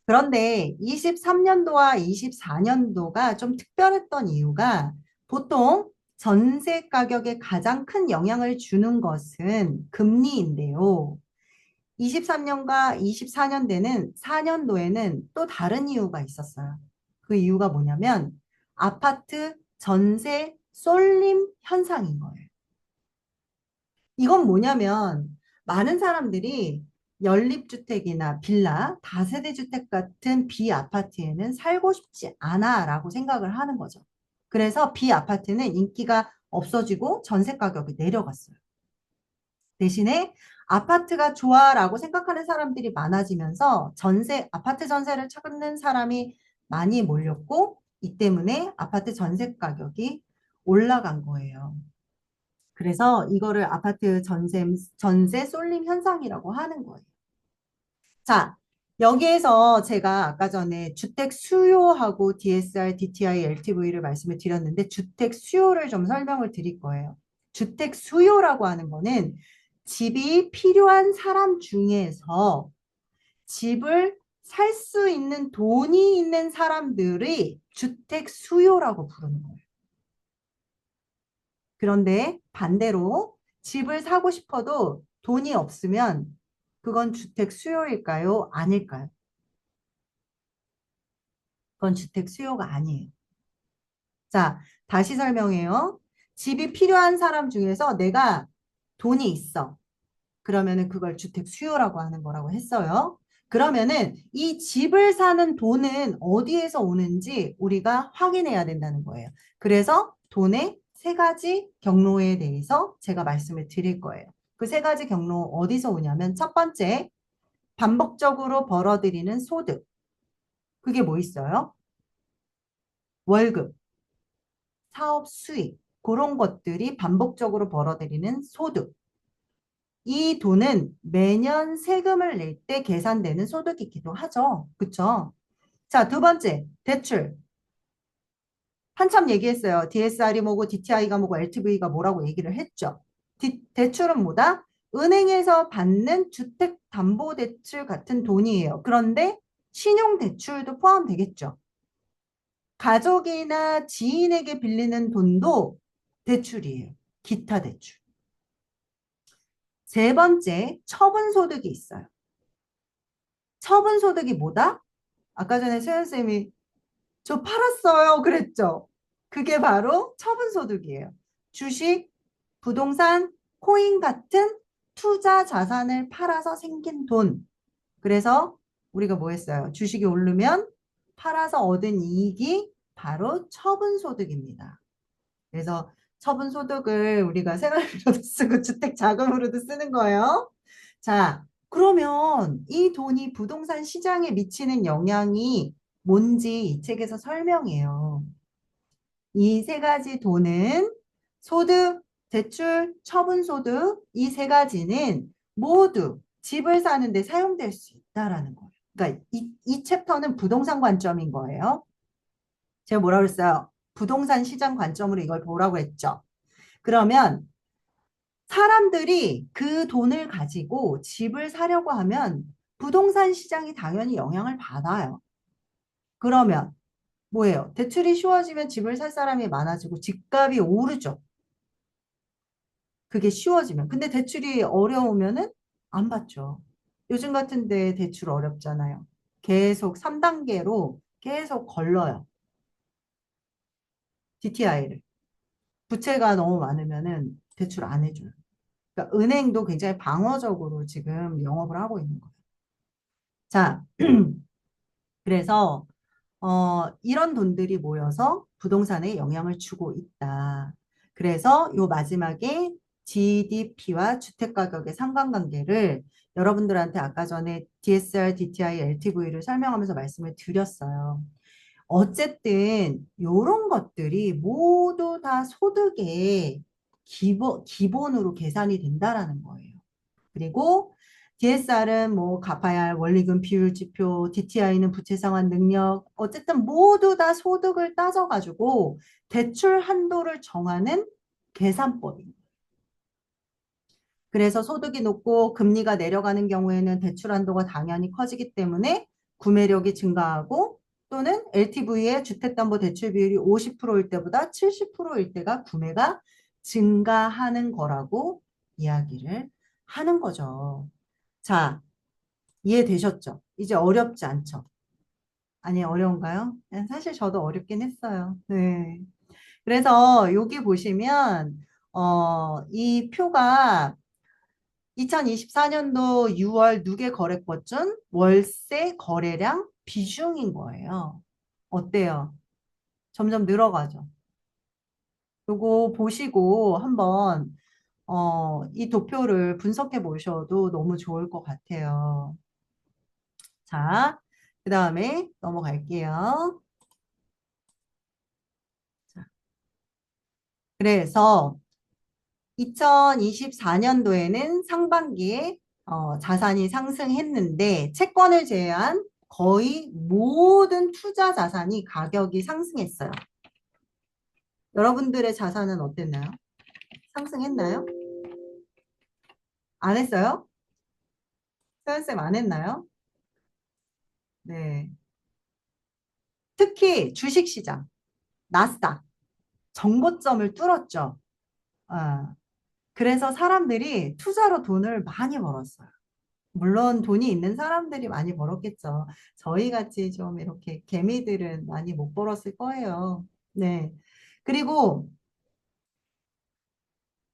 S1: 그런데 23년도와 24년도가 좀 특별했던 이유가 보통 전세 가격에 가장 큰 영향을 주는 것은 금리인데요. 23년과 24년대는 4년도에는 또 다른 이유가 있었어요. 그 이유가 뭐냐면 아파트 전세 쏠림 현상인 거예요. 이건 뭐냐면 많은 사람들이 연립주택이나 빌라, 다세대 주택 같은 비아파트에는 살고 싶지 않아라고 생각을 하는 거죠. 그래서 비아파트는 인기가 없어지고 전세 가격이 내려갔어요. 대신에 아파트가 좋아라고 생각하는 사람들이 많아지면서 아파트 전세를 찾는 사람이 많이 몰렸고, 이 때문에 아파트 전세 가격이 올라간 거예요. 그래서 이거를 아파트 전세 쏠림 현상이라고 하는 거예요. 자, 여기에서 제가 아까 전에 주택 수요하고 DSR, DTI, LTV를 말씀을 드렸는데 주택 수요를 좀 설명을 드릴 거예요. 주택 수요라고 하는 거는 집이 필요한 사람 중에서 집을 살 수 있는 돈이 있는 사람들이 주택 수요라고 부르는 거예요. 그런데 반대로 집을 사고 싶어도 돈이 없으면 그건 주택 수요일까요? 아닐까요? 그건 주택 수요가 아니에요. 자, 다시 설명해요. 집이 필요한 사람 중에서 내가 돈이 있어. 그러면은 그걸 주택 수요라고 하는 거라고 했어요. 그러면은 이 집을 사는 돈은 어디에서 오는지 우리가 확인해야 된다는 거예요. 그래서 돈의 세 가지 경로에 대해서 제가 말씀을 드릴 거예요. 그 세 가지 경로 어디서 오냐면 첫 번째, 반복적으로 벌어들이는 소득. 그게 뭐 있어요? 월급, 사업 수익, 그런 것들이 반복적으로 벌어들이는 소득. 이 돈은 매년 세금을 낼 때 계산되는 소득이기도 하죠. 그쵸? 자, 두 번째, 대출. 한참 얘기했어요. DSR이 뭐고 DTI가 뭐고 LTV가 뭐라고 얘기를 했죠. 대출은 뭐다? 은행에서 받는 주택담보대출 같은 돈이에요. 그런데 신용대출도 포함되겠죠. 가족이나 지인에게 빌리는 돈도 대출이에요. 기타 대출. 세 번째, 처분소득이 있어요. 처분소득이 뭐다? 아까 전에 세연 쌤이 저 팔았어요. 그랬죠? 그게 바로 처분소득이에요. 주식, 부동산, 코인 같은 투자 자산을 팔아서 생긴 돈. 그래서 우리가 뭐 했어요? 주식이 오르면 팔아서 얻은 이익이 바로 처분소득입니다. 그래서 처분소득을 우리가 생활비로도 쓰고 주택 자금으로도 쓰는 거예요. 자, 그러면 이 돈이 부동산 시장에 미치는 영향이 뭔지 이 책에서 설명해요. 이 세 가지 돈은 소득, 대출, 처분소득 이 세 가지는 모두 집을 사는데 사용될 수 있다라는 거예요. 그러니까 이 챕터는 부동산 관점인 거예요. 제가 뭐라 그랬어요? 부동산 시장 관점으로 이걸 보라고 했죠. 그러면 사람들이 그 돈을 가지고 집을 사려고 하면 부동산 시장이 당연히 영향을 받아요. 그러면 뭐예요? 대출이 쉬워지면 집을 살 사람이 많아지고 집값이 오르죠. 그게 쉬워지면. 근데 대출이 어려우면은 안 받죠. 요즘 같은데 대출 어렵잖아요. 계속 3단계로 계속 걸러요. DTI를. 부채가 너무 많으면은 대출 안 해줘요. 그러니까 은행도 굉장히 방어적으로 지금 영업을 하고 있는 거예요. 자, 그래서 이런 돈들이 모여서 부동산에 영향을 주고 있다. 그래서 요 마지막에 GDP와 주택가격의 상관관계를 여러분들한테 아까 전에 DSR, DTI, LTV를 설명하면서 말씀을 드렸어요. 어쨌든 이런 것들이 모두 다 소득의 기본으로 계산이 된다라는 거예요. 그리고 DSR은 뭐 갚아야 할 원리금 비율 지표, DTI는 부채 상환 능력, 어쨌든 모두 다 소득을 따져가지고 대출 한도를 정하는 계산법입니다. 그래서 소득이 높고 금리가 내려가는 경우에는 대출 한도가 당연히 커지기 때문에 구매력이 증가하고 또는 LTV의 주택담보대출 비율이 50%일 때보다 70%일 때가 구매가 증가하는 거라고 이야기를 하는 거죠. 자, 이해되셨죠? 이제 어렵지 않죠? 아니, 어려운가요? 사실 저도 어렵긴 했어요. 네. 그래서 여기 보시면, 이 표가 2024년도 6월 누계 거래처준 월세 거래량 비중인 거예요. 어때요? 점점 늘어가죠. 요거 보시고 한번 이 도표를 분석해 보셔도 너무 좋을 것 같아요. 자, 그 다음에 넘어갈게요. 그래서 2024년도에는 상반기에 자산이 상승했는데 채권을 제외한 거의 모든 투자 자산이 가격이 상승했어요. 여러분들의 자산은 어땠나요? 상승했나요? 안 했어요? 서현쌤 안 했나요? 네. 특히 주식시장, 나스닥, 정고점을 뚫었죠. 아, 그래서 사람들이 투자로 돈을 많이 벌었어요. 물론 돈이 있는 사람들이 많이 벌었겠죠. 저희 같이 좀 이렇게 개미들은 많이 못 벌었을 거예요. 네. 그리고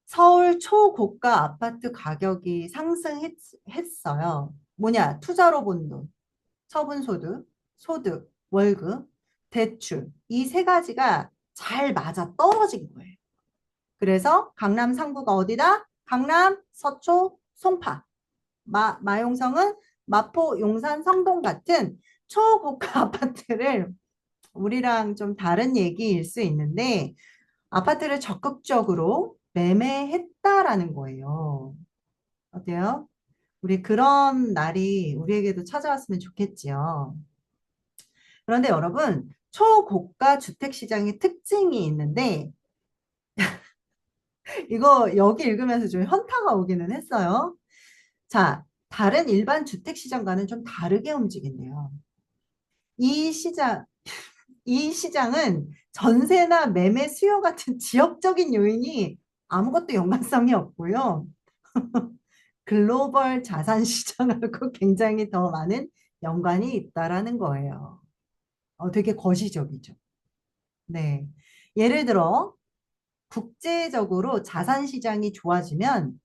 S1: 서울 초고가 아파트 가격이 상승했어요. 뭐냐? 투자로 본 돈, 처분소득, 소득, 월급, 대출. 이 세 가지가 잘 맞아 떨어진 거예요. 그래서 강남 상구가 어디다? 강남, 서초, 송파. 마용성은 마포, 용산, 성동 같은 초고가 아파트를 우리랑 좀 다른 얘기일 수 있는데 아파트를 적극적으로 매매했다라는 거예요. 어때요? 우리 그런 날이 우리에게도 찾아왔으면 좋겠지요. 그런데 여러분, 초고가 주택시장의 특징이 있는데 이거 여기 읽으면서 좀 현타가 오기는 했어요. 자, 다른 일반 주택시장과는 좀 다르게 움직인대요. 이 시장, 이 시장은 전세나 매매 수요 같은 지역적인 요인이 아무것도 연관성이 없고요. 글로벌 자산 시장하고 굉장히 더 많은 연관이 있다라는 거예요. 되게 거시적이죠. 네. 예를 들어, 국제적으로 자산 시장이 좋아지면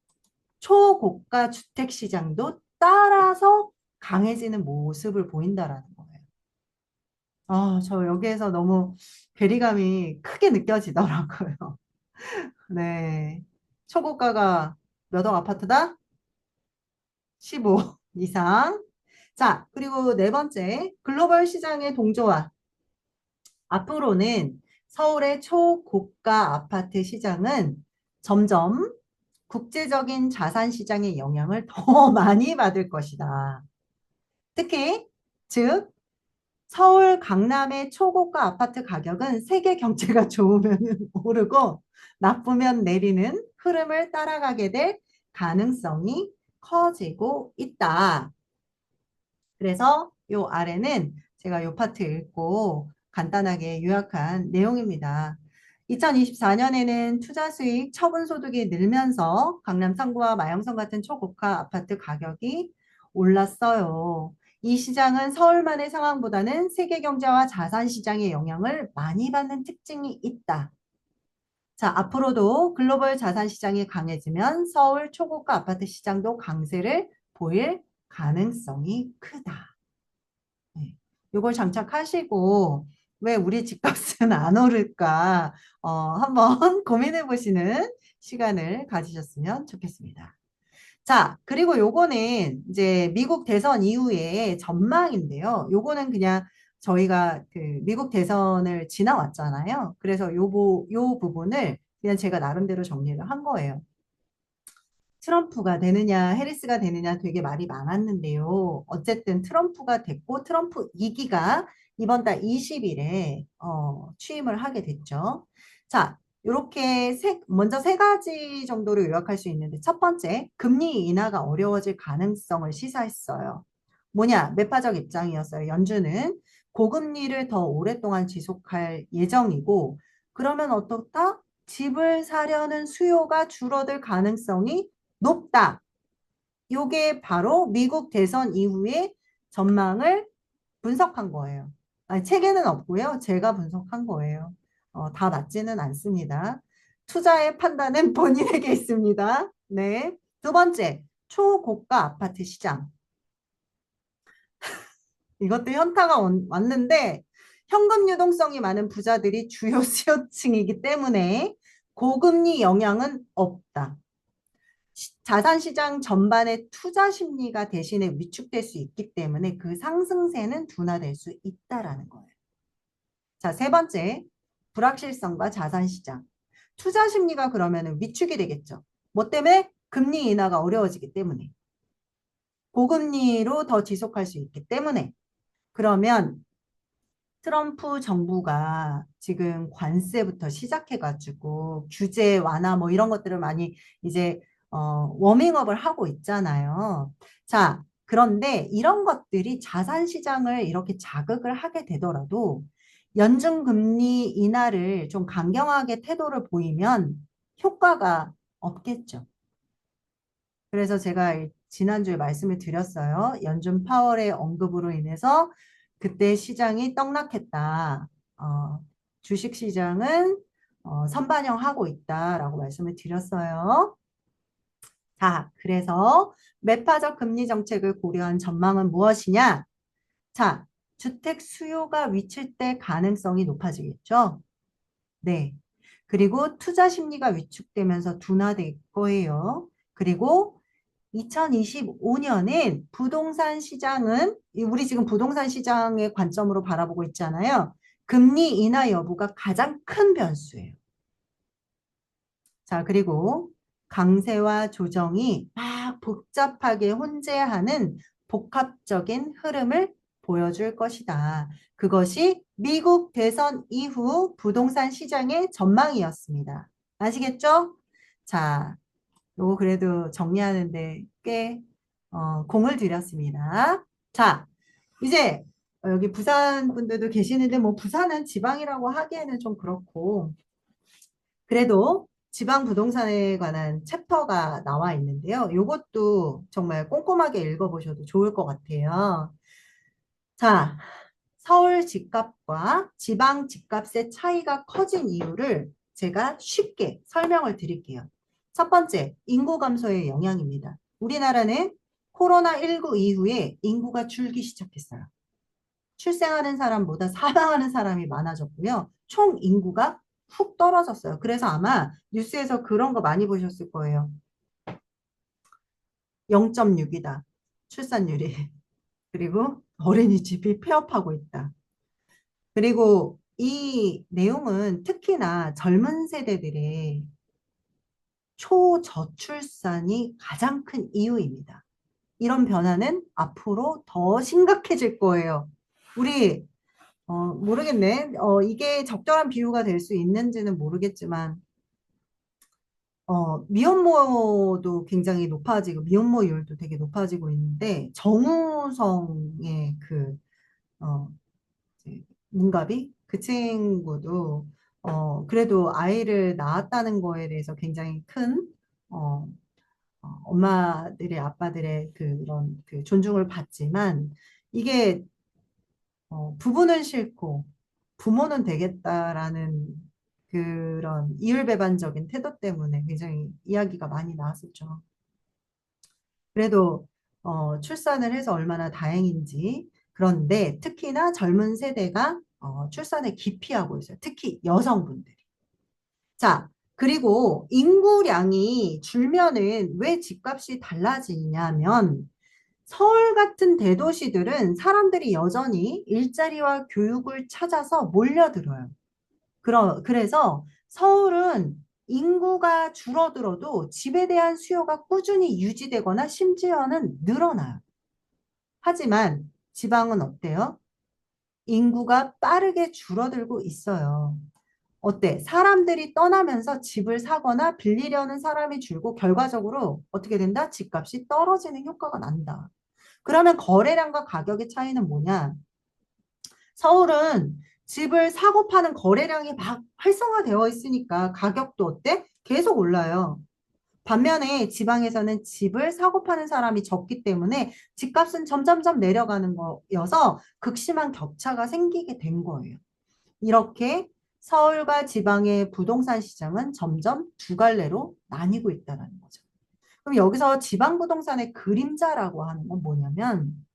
S1: 초고가 주택 시장도 따라서 강해지는 모습을 보인다라는 거예요. 저 여기에서 너무 괴리감이 크게 느껴지더라고요. 네. 초고가가 몇 억 아파트다? 15 이상. 자, 그리고 네 번째, 글로벌 시장의 동조화. 앞으로는 서울의 초고가 아파트 시장은 점점 국제적인 자산 시장의 영향을 더 많이 받을 것이다. 특히, 즉, 서울 강남의 초고가 아파트 가격은 세계 경제가 좋으면 오르고 나쁘면 내리는 흐름을 따라가게 될 가능성이 커지고 있다. 그래서 요 아래는 제가 요 파트 읽고 간단하게 요약한 내용입니다. 2024년에는 투자 수익, 처분 소득이 늘면서 강남 3구와 마영선 같은 초고가 아파트 가격이 올랐어요. 이 시장은 서울만의 상황보다는 세계 경제와 자산 시장의 영향을 많이 받는 특징이 있다. 자, 앞으로도 글로벌 자산 시장이 강해지면 서울 초고가 아파트 시장도 강세를 보일 가능성이 크다. 네. 요걸 장착하시고 왜 우리 집값은 안 오를까 한번 고민해 보시는 시간을 가지셨으면 좋겠습니다. 자, 그리고 요거는 이제 미국 대선 이후의 전망인데요. 요거는 그냥 저희가 그 미국 대선을 지나왔잖아요. 그래서 요 부분을 그냥 제가 나름대로 정리를 한 거예요. 트럼프가 되느냐, 해리스가 되느냐 되게 말이 많았는데요. 어쨌든 트럼프가 됐고, 트럼프 2기가 이번 달 20일에 취임을 하게 됐죠. 자, 이렇게 먼저 세 가지 정도로 요약할 수 있는데, 첫 번째, 금리 인하가 어려워질 가능성을 시사했어요. 뭐냐, 매파적 입장이었어요. 연준은 고금리를 더 오랫동안 지속할 예정이고, 그러면 어떻다? 집을 사려는 수요가 줄어들 가능성이 높다. 요게 바로 미국 대선 이후의 전망을 분석한 거예요. 아니, 책에는 없고요. 제가 분석한 거예요. 다 맞지는 않습니다. 투자의 판단은 본인에게 있습니다. 네. 두 번째, 초고가 아파트 시장. 이것도 현타가 왔는데 현금 유동성이 많은 부자들이 주요 수요층이기 때문에 고금리 영향은 없다. 자산시장 전반의 투자 심리가 대신에 위축될 수 있기 때문에 그 상승세는 둔화될 수 있다라는 거예요. 자, 세 번째, 불확실성과 자산시장. 투자 심리가 그러면 위축이 되겠죠. 뭐 때문에? 금리 인하가 어려워지기 때문에. 고금리로 더 지속할 수 있기 때문에. 그러면 트럼프 정부가 지금 관세부터 시작해가지고 규제 완화 뭐 이런 것들을 많이 이제 워밍업을 하고 있잖아요. 자, 그런데 이런 것들이 자산 시장을 이렇게 자극을 하게 되더라도 연준 금리 인하를 좀 강경하게 태도를 보이면 효과가 없겠죠. 그래서 제가 지난주에 말씀을 드렸어요. 연준 파월의 언급으로 인해서 그때 시장이 떡락했다. 주식 시장은 선반영하고 있다라고 말씀을 드렸어요. 자, 그래서 매파적 금리 정책을 고려한 전망은 무엇이냐? 자, 주택 수요가 미칠 때 가능성이 높아지겠죠? 네. 그리고 투자 심리가 위축되면서 둔화될 거예요. 그리고 2025년엔 부동산 시장은 우리 지금 부동산 시장의 관점으로 바라보고 있잖아요. 금리 인하 여부가 가장 큰 변수예요. 자, 그리고 강세와 조정이 막 복잡하게 혼재하는 복합적인 흐름을 보여줄 것이다. 그것이 미국 대선 이후 부동산 시장의 전망이었습니다. 아시겠죠? 자, 요거 그래도 정리하는데 꽤 공을 들였습니다. 자, 이제 여기 부산 분들도 계시는데 뭐 부산은 지방이라고 하기에는 좀 그렇고 그래도 지방 부동산에 관한 챕터가 나와 있는데요. 이것도 정말 꼼꼼하게 읽어보셔도 좋을 것 같아요. 자, 서울 집값과 지방 집값의 차이가 커진 이유를 제가 쉽게 설명을 드릴게요. 첫 번째, 인구 감소의 영향입니다. 우리나라는 코로나19 이후에 인구가 줄기 시작했어요. 출생하는 사람보다 사망하는 사람이 많아졌고요. 총 인구가 훅 떨어졌어요. 그래서 아마 뉴스에서 그런 거 많이 보셨을 거예요. 0.6이다. 출산율이. 그리고 어린이집이 폐업하고 있다. 그리고 이 내용은 특히나 젊은 세대들의 초저출산이 가장 큰 이유입니다. 이런 변화는 앞으로 더 심각해질 거예요. 우리 모르겠네. 이게 적절한 비유가 될 수 있는지는 모르겠지만 미혼모도 굉장히 높아지고 미혼모율도 되게 높아지고 있는데 정우성의 그 어, 이제 문가비 그 친구도 그래도 아이를 낳았다는 거에 대해서 굉장히 큰 어, 엄마들의 아빠들의 그런 그 존중을 받지만 이게 부부는 싫고 부모는 되겠다라는 그런 이율배반적인 태도 때문에 굉장히 이야기가 많이 나왔었죠. 그래도 출산을 해서 얼마나 다행인지. 그런데 특히나 젊은 세대가 출산을 기피하고 있어요. 특히 여성분들이. 자, 그리고 인구량이 줄면은 왜 집값이 달라지냐면 서울 같은 대도시들은 사람들이 여전히 일자리와 교육을 찾아서 몰려들어요. 그래서 서울은 인구가 줄어들어도 집에 대한 수요가 꾸준히 유지되거나 심지어는 늘어나요. 하지만 지방은 어때요? 인구가 빠르게 줄어들고 있어요. 어때? 사람들이 떠나면서 집을 사거나 빌리려는 사람이 줄고 결과적으로 어떻게 된다? 집값이 떨어지는 효과가 난다. 그러면 거래량과 가격의 차이는 뭐냐? 서울은 집을 사고 파는 거래량이 막 활성화되어 있으니까 가격도 어때? 계속 올라요. 반면에 지방에서는 집을 사고 파는 사람이 적기 때문에 집값은 점점점 내려가는 거여서 극심한 격차가 생기게 된 거예요. 이렇게 서울과 지방의 부동산 시장은 점점 두 갈래로 나뉘고 있다는 거죠. 그럼 여기서 지방 부동산의 그림자라고 하는 건 뭐냐면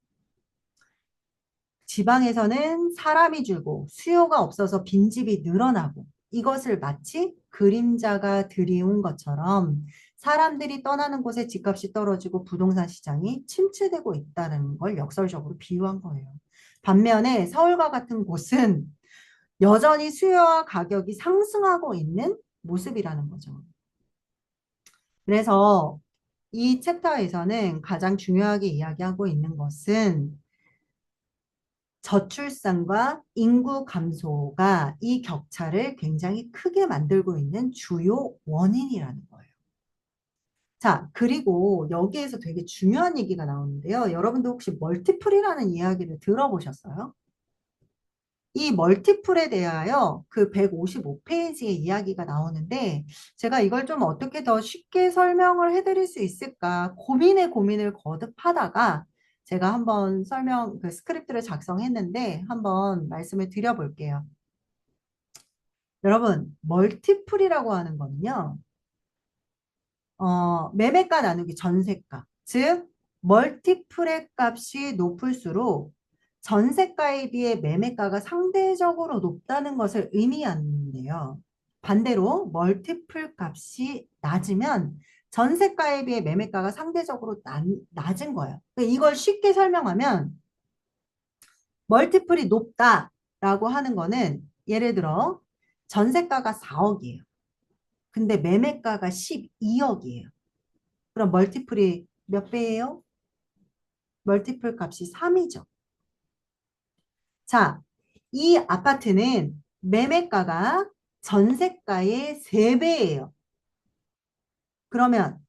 S1: 지방에서는 사람이 줄고 수요가 없어서 빈집이 늘어나고 이것을 마치 그림자가 드리운 것처럼 사람들이 떠나는 곳에 집값이 떨어지고 부동산 시장이 침체되고 있다는 걸 역설적으로 비유한 거예요. 반면에 서울과 같은 곳은 여전히 수요와 가격이 상승하고 있는 모습이라는 거죠. 그래서 이 챕터에서는 가장 중요하게 이야기하고 있는 것은 저출산과 인구 감소가 이 격차를 굉장히 크게 만들고 있는 주요 원인이라는 거예요. 자, 그리고 여기에서 되게 중요한 얘기가 나오는데요. 여러분도 혹시 멀티플이라는 이야기를 들어보셨어요? 이 멀티플에 대하여 그 155페이지의 이야기가 나오는데 제가 이걸 좀 어떻게 더 쉽게 설명을 해드릴 수 있을까 고민을 거듭하다가 제가 한번 그 스크립트를 작성했는데 한번 말씀을 드려볼게요. 여러분, 멀티플이라고 하는 거는요. 매매가 나누기 전세가. 즉, 멀티플의 값이 높을수록 전세가에 비해 매매가가 상대적으로 높다는 것을 의미하는데요. 반대로 멀티플 값이 낮으면 전세가에 비해 매매가가 상대적으로 낮은 거예요. 그러니까 이걸 쉽게 설명하면 멀티플이 높다라고 하는 거는 예를 들어 전세가가 4억이에요. 근데 매매가가 12억이에요. 그럼 멀티플이 몇 배예요? 멀티플 값이 3이죠. 자, 이 아파트는 매매가가 전세가의 3배예요. 그러면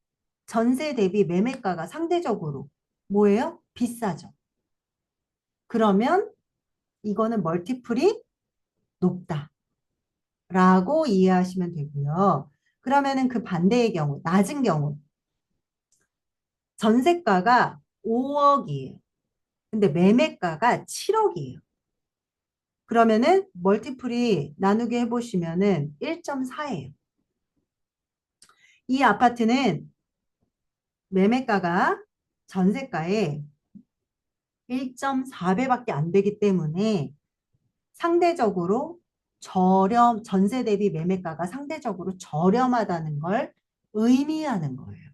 S1: 전세 대비 매매가가 상대적으로 뭐예요? 비싸죠. 그러면 이거는 멀티플이 높다라고 이해하시면 되고요. 그러면은 그 반대의 경우, 낮은 경우, 전세가가 5억이에요. 근데 매매가가 7억이에요. 그러면은 멀티플이 나누기 해보시면은 1.4예요. 이 아파트는 매매가가 전세가의 1.4배밖에 안 되기 때문에 상대적으로 전세 대비 매매가가 상대적으로 저렴하다는 걸 의미하는 거예요.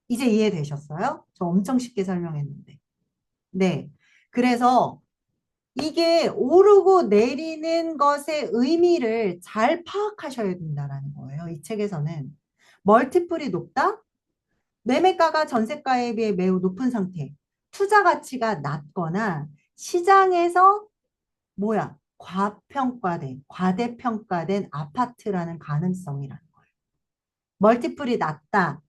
S1: 이제 이해되셨어요? 저 엄청 쉽게 설명했는데. 네. 그래서 이게 오르고 내리는 것의 의미를 잘 파악하셔야 된다는 거예요. 이 책에서는. 멀티플이 높다? 매매가가 전세가에 비해 매우 높은 상태. 투자 가치가 낮거나 시장에서 뭐야? 과대평가된 아파트라는 가능성이라는 거예요. 멀티플이 낮다.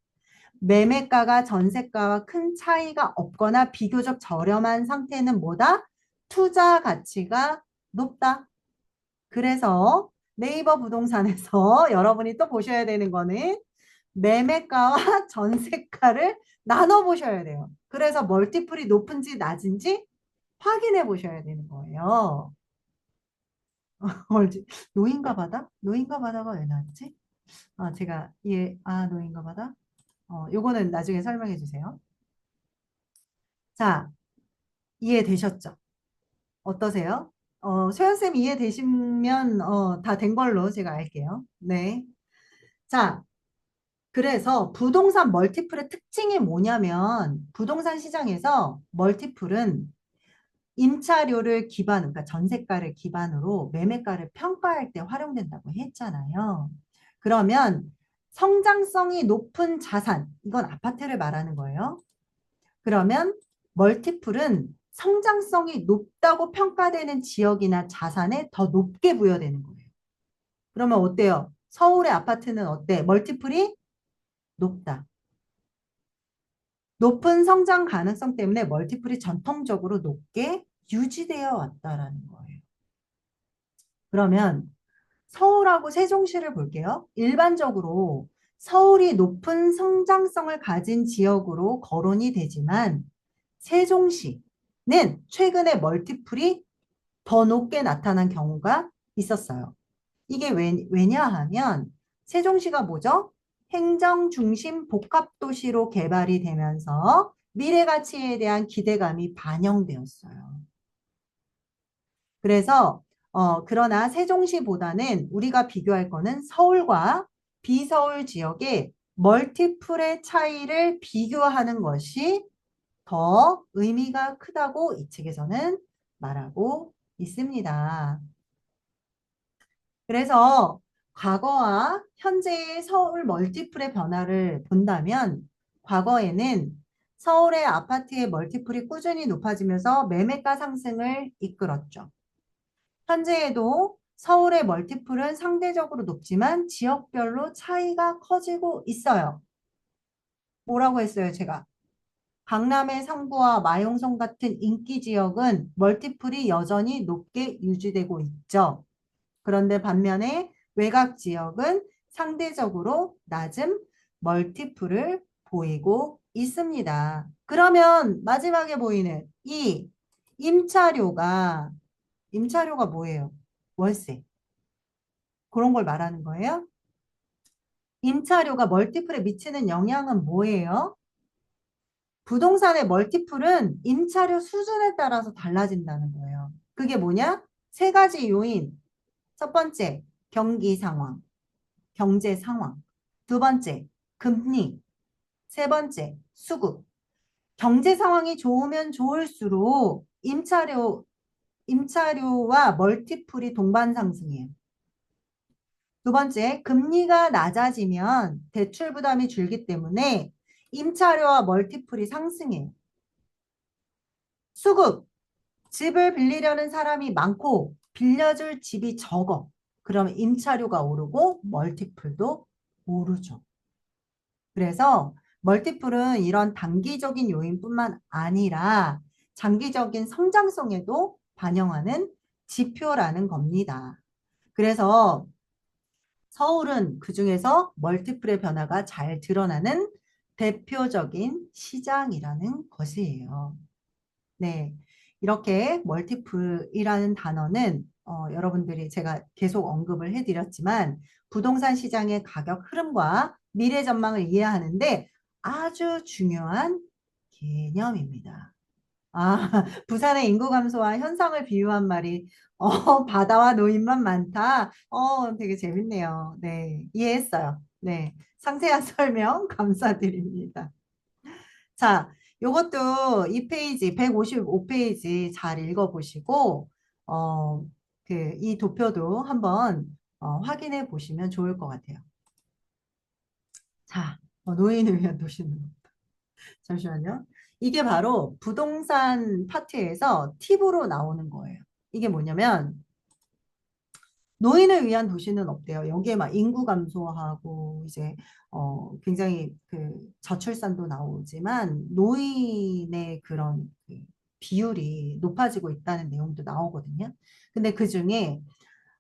S1: 매매가가 전세가와 큰 차이가 없거나 비교적 저렴한 상태는 뭐다? 투자 가치가 높다. 그래서 네이버 부동산에서 여러분이 또 보셔야 되는 거는 매매가와 전세가를 나눠 보셔야 돼요. 그래서 멀티플이 높은지 낮은지 확인해 보셔야 되는 거예요. 노인가 바다? 노인가 바다가 왜 나왔지? 제가 노인가 바다? 요거는 나중에 설명해 주세요. 자, 이해되셨죠? 어떠세요? 소연쌤 이해되시면 다 된 걸로 제가 알게요. 네. 자, 그래서 부동산 멀티플의 특징이 뭐냐면 부동산 시장에서 멀티플은 임차료를 그러니까 전세가를 기반으로 매매가를 평가할 때 활용된다고 했잖아요. 그러면 성장성이 높은 자산, 이건 아파트를 말하는 거예요. 그러면 멀티플은 성장성이 높다고 평가되는 지역이나 자산에 더 높게 부여되는 거예요. 그러면 어때요? 서울의 아파트는 어때? 멀티플이 높다. 높은 성장 가능성 때문에 멀티플이 전통적으로 높게 유지되어 왔다라는 거예요. 그러면 서울하고 세종시를 볼게요. 일반적으로 서울이 높은 성장성을 가진 지역으로 거론이 되지만 세종시는 최근에 멀티플이 더 높게 나타난 경우가 있었어요. 이게 왜냐하면 세종시가 뭐죠? 행정 중심 복합도시로 개발이 되면서 미래 가치에 대한 기대감이 반영되었어요. 그래서 그러나 세종시보다는 우리가 비교할 거는 서울과 비서울 지역의 멀티플의 차이를 비교하는 것이 더 의미가 크다고 이 책에서는 말하고 있습니다. 그래서 과거와 현재의 서울 멀티플의 변화를 본다면 과거에는 서울의 아파트의 멀티플이 꾸준히 높아지면서 매매가 상승을 이끌었죠. 현재에도 서울의 멀티플은 상대적으로 높지만 지역별로 차이가 커지고 있어요. 뭐라고 했어요, 제가? 강남의 상부와 마용성 같은 인기 지역은 멀티플이 여전히 높게 유지되고 있죠. 그런데 반면에 외곽 지역은 상대적으로 낮은 멀티플을 보이고 있습니다. 그러면 마지막에 보이는 이 임차료가 뭐예요? 월세. 그런 걸 말하는 거예요. 임차료가 멀티플에 미치는 영향은 뭐예요? 부동산의 멀티플은 임차료 수준에 따라서 달라진다는 거예요. 그게 뭐냐? 세 가지 요인. 첫 번째, 경기 상황, 경제 상황. 두 번째, 금리. 세 번째, 수급. 경제 상황이 좋으면 좋을수록 임차료와 멀티플이 동반 상승해요. 두 번째, 금리가 낮아지면 대출 부담이 줄기 때문에 임차료와 멀티플이 상승해요. 수급, 집을 빌리려는 사람이 많고 빌려줄 집이 적어. 그러면 임차료가 오르고 멀티플도 오르죠. 그래서 멀티플은 이런 단기적인 요인뿐만 아니라 장기적인 성장성에도 반영하는 지표라는 겁니다. 그래서 서울은 그중에서 멀티플의 변화가 잘 드러나는 대표적인 시장이라는 것이에요. 네. 이렇게 멀티플이라는 단어는 여러분들이 제가 계속 언급을 해드렸지만 부동산 시장의 가격 흐름과 미래 전망을 이해하는데 아주 중요한 개념입니다. 아, 부산의 인구 감소와 현상을 비유한 말이 바다와 노인만 많다. 되게 재밌네요. 네, 이해했어요. 네, 상세한 설명 감사드립니다. 자, 요것도 이 페이지 155페이지 잘 읽어보시고 이 도표도 한번 확인해 보시면 좋을 것 같아요. 자, 노인을 위한 도시는 잠시만요. 이게 바로 부동산 파트에서 팁으로 나오는 거예요. 이게 뭐냐면 노인을 위한 도시는 없대요. 여기에 막 인구 감소하고 이제 굉장히 그 저출산도 나오지만 노인의 그런 그 비율이 높아지고 있다는 내용도 나오거든요. 근데 그중에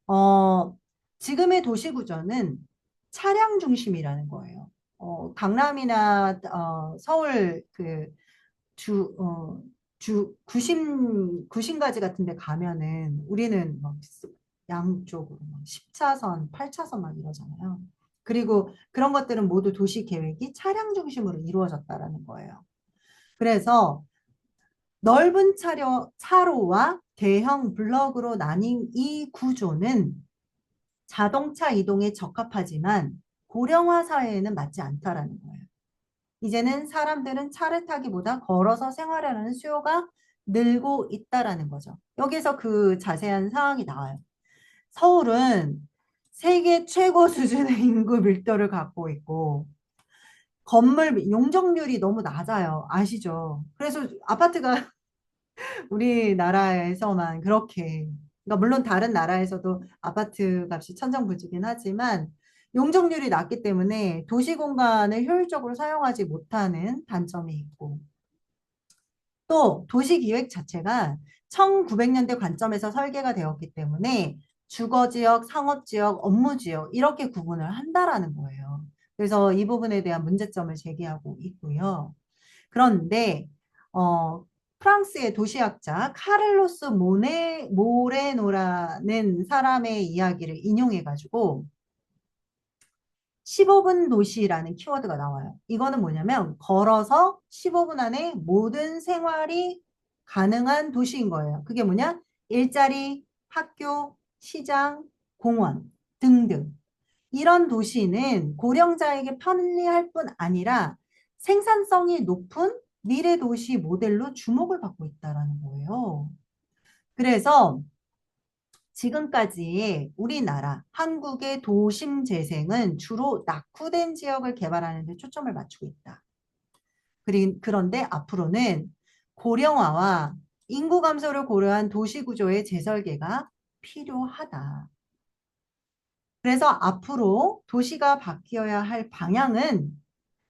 S1: 어 지금의 도시 구조는 차량 중심이라는 거예요. 강남이나 서울 구심가지 같은 데 가면은 우리는 막 양쪽으로 막 10차선, 8차선 막 이러잖아요. 그리고 그런 것들은 모두 도시 계획이 차량 중심으로 이루어졌다라는 거예요. 그래서 넓은 차로와 대형 블럭으로 나뉜 이 구조는 자동차 이동에 적합하지만 고령화 사회에는 맞지 않다라는 거예요. 이제는 사람들은 차를 타기보다 걸어서 생활하는 수요가 늘고 있다라는 거죠. 여기서 그 자세한 상황이 나와요. 서울은 세계 최고 수준의 인구 밀도를 갖고 있고 건물 용적률이 너무 낮아요. 아시죠? 그래서 아파트가 우리나라에서만 그렇게 그러니까 물론 다른 나라에서도 아파트 값이 천정부지긴 하지만 용적률이 낮기 때문에 도시 공간을 효율적으로 사용하지 못하는 단점이 있고 또 도시기획 자체가 1900년대 관점에서 설계가 되었기 때문에 주거지역, 상업지역, 업무지역 이렇게 구분을 한다라는 거예요. 그래서 이 부분에 대한 문제점을 제기하고 있고요. 그런데 프랑스의 도시학자 카를로스 모레노라는 사람의 이야기를 인용해가지고 15분 도시라는 키워드가 나와요. 이거는 뭐냐면 걸어서 15분 안에 모든 생활이 가능한 도시인 거예요. 그게 뭐냐? 일자리, 학교, 시장, 공원 등등. 이런 도시는 고령자에게 편리할 뿐 아니라 생산성이 높은 미래 도시 모델로 주목을 받고 있다는 거예요. 그래서 지금까지 우리나라, 한국의 도심 재생은 주로 낙후된 지역을 개발하는 데 초점을 맞추고 있다. 그런데 앞으로는 고령화와 인구 감소를 고려한 도시 구조의 재설계가 필요하다. 그래서 앞으로 도시가 바뀌어야 할 방향은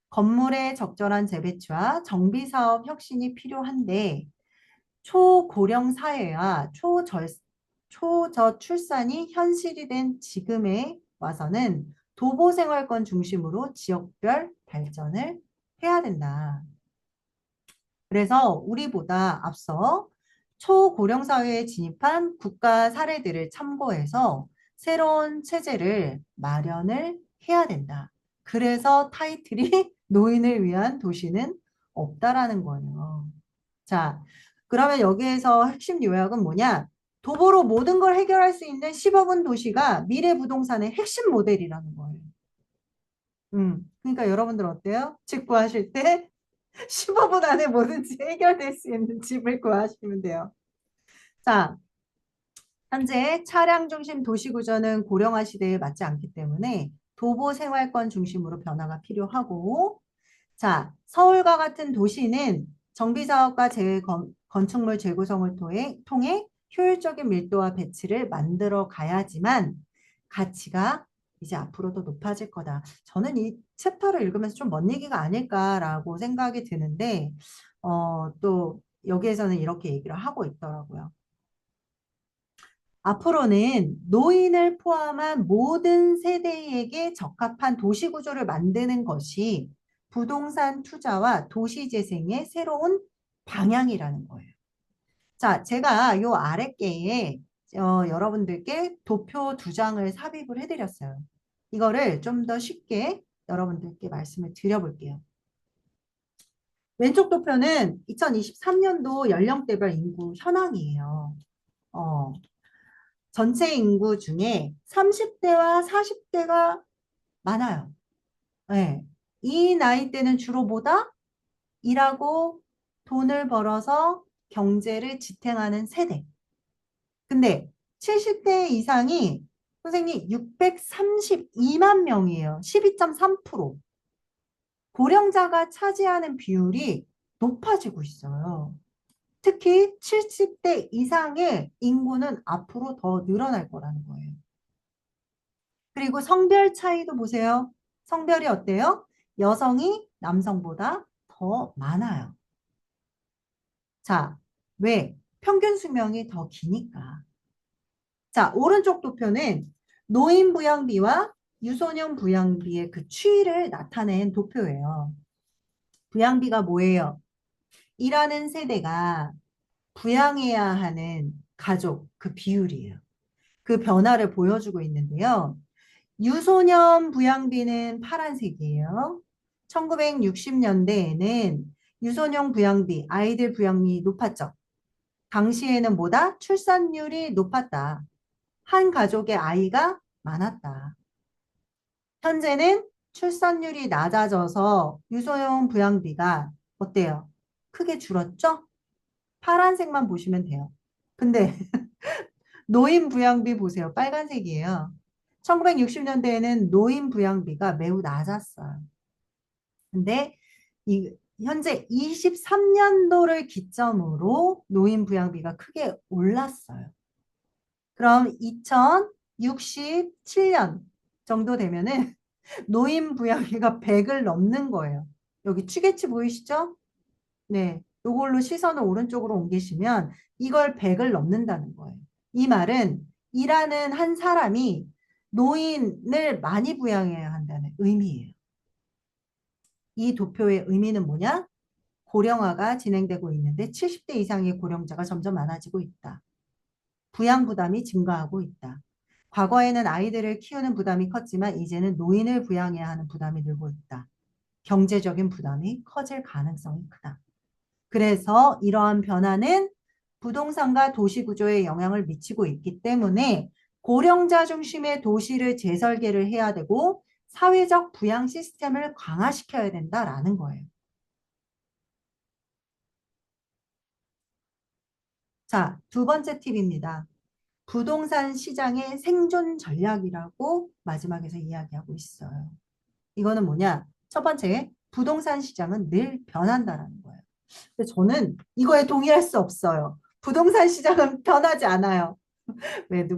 S1: 건물의 적절한 재배치와 정비 사업 혁신이 필요한데 초고령 사회와 초저출산이 현실이 된 지금에 와서는 도보 생활권 중심으로 지역별 발전을 해야 된다. 그래서 우리보다 앞서 초고령 사회에 진입한 국가 사례들을 참고해서 새로운 체제를 마련을 해야 된다. 그래서 타이틀이 노인을 위한 도시는 없다라는 거예요. 자, 그러면 여기에서 핵심 요약은 뭐냐? 도보로 모든 걸 해결할 수 있는 10억 원 도시가 미래 부동산의 핵심 모델이라는 거예요. 그러니까 여러분들 어때요? 집 구하실 때 15분 안에 뭐든지 해결될 수 있는 집을 구하시면 돼요. 자, 현재 차량 중심 도시 구조는 고령화 시대에 맞지 않기 때문에 도보 생활권 중심으로 변화가 필요하고, 자, 서울과 같은 도시는 정비 사업과 건축물 재구성을 통해 효율적인 밀도와 배치를 만들어 가야지만 가치가 이제 앞으로도 높아질 거다. 저는 이 챕터를 읽으면서 좀 먼 얘기가 아닐까라고 생각이 드는데, 또 여기에서는 이렇게 얘기를 하고 있더라고요. 앞으로는 노인을 포함한 모든 세대에게 적합한 도시 구조를 만드는 것이 부동산 투자와 도시 재생의 새로운 방향이라는 거예요. 자, 제가 요 아랫개에 여러분들께 도표 두 장을 삽입을 해드렸어요. 이거를 좀 더 쉽게 여러분들께 말씀을 드려볼게요. 왼쪽 도표는 2023년도 연령대별 인구 현황이에요. 어, 전체 인구 중에 30대와 40대가 많아요. 네. 이 나이대는 주로 뭐다? 일하고 돈을 벌어서 경제를 지탱하는 세대. 근데 70대 이상이 선생님 632만 명이에요. 12.3%. 고령자가 차지하는 비율이 높아지고 있어요. 특히 70대 이상의 인구는 앞으로 더 늘어날 거라는 거예요. 그리고 성별 차이도 보세요. 성별이 어때요? 여성이 남성보다 더 많아요. 자, 왜? 평균 수명이 더 기니까. 자, 오른쪽 도표는 노인 부양비와 유소년 부양비의 그 추이를 나타낸 도표예요. 부양비가 뭐예요? 일하는 세대가 부양해야 하는 가족 그 비율이에요. 그 변화를 보여주고 있는데요. 유소년 부양비는 파란색이에요. 1960년대에는 유소년 부양비, 아이들 부양비 높았죠. 당시에는 뭐다? 출산율이 높았다. 한 가족의 아이가 많았다. 현재는 출산율이 낮아져서 유소년 부양비가 어때요? 크게 줄었죠? 파란색만 보시면 돼요. 근데 노인 부양비 보세요. 빨간색이에요. 1960년대에는 노인 부양비가 매우 낮았어요. 근데 현재 23년도를 기점으로 노인 부양비가 크게 올랐어요. 그럼 2067년 정도 되면은 노인 부양비가 100을 넘는 거예요. 여기 추계치 보이시죠? 네. 요걸로 시선을 오른쪽으로 옮기시면 이걸 100을 넘는다는 거예요. 이 말은 일하는 한 사람이 노인을 많이 부양해야 한다는 의미예요. 이 도표의 의미는 뭐냐? 고령화가 진행되고 있는데 70대 이상의 고령자가 점점 많아지고 있다. 부양 부담이 증가하고 있다. 과거에는 아이들을 키우는 부담이 컸지만 이제는 노인을 부양해야 하는 부담이 늘고 있다. 경제적인 부담이 커질 가능성이 크다. 그래서 이러한 변화는 부동산과 도시 구조에 영향을 미치고 있기 때문에 고령자 중심의 도시를 재설계를 해야 되고 사회적 부양 시스템을 강화시켜야 된다라는 거예요. 자, 두 번째 팁입니다. 부동산 시장의 생존 전략이라고 마지막에서 이야기하고 있어요. 이거는 뭐냐? 첫 번째, 부동산 시장은 늘 변한다라는 거예요. 근데 저는 이거에 동의할 수 없어요. 부동산 시장은 변하지 않아요. 왜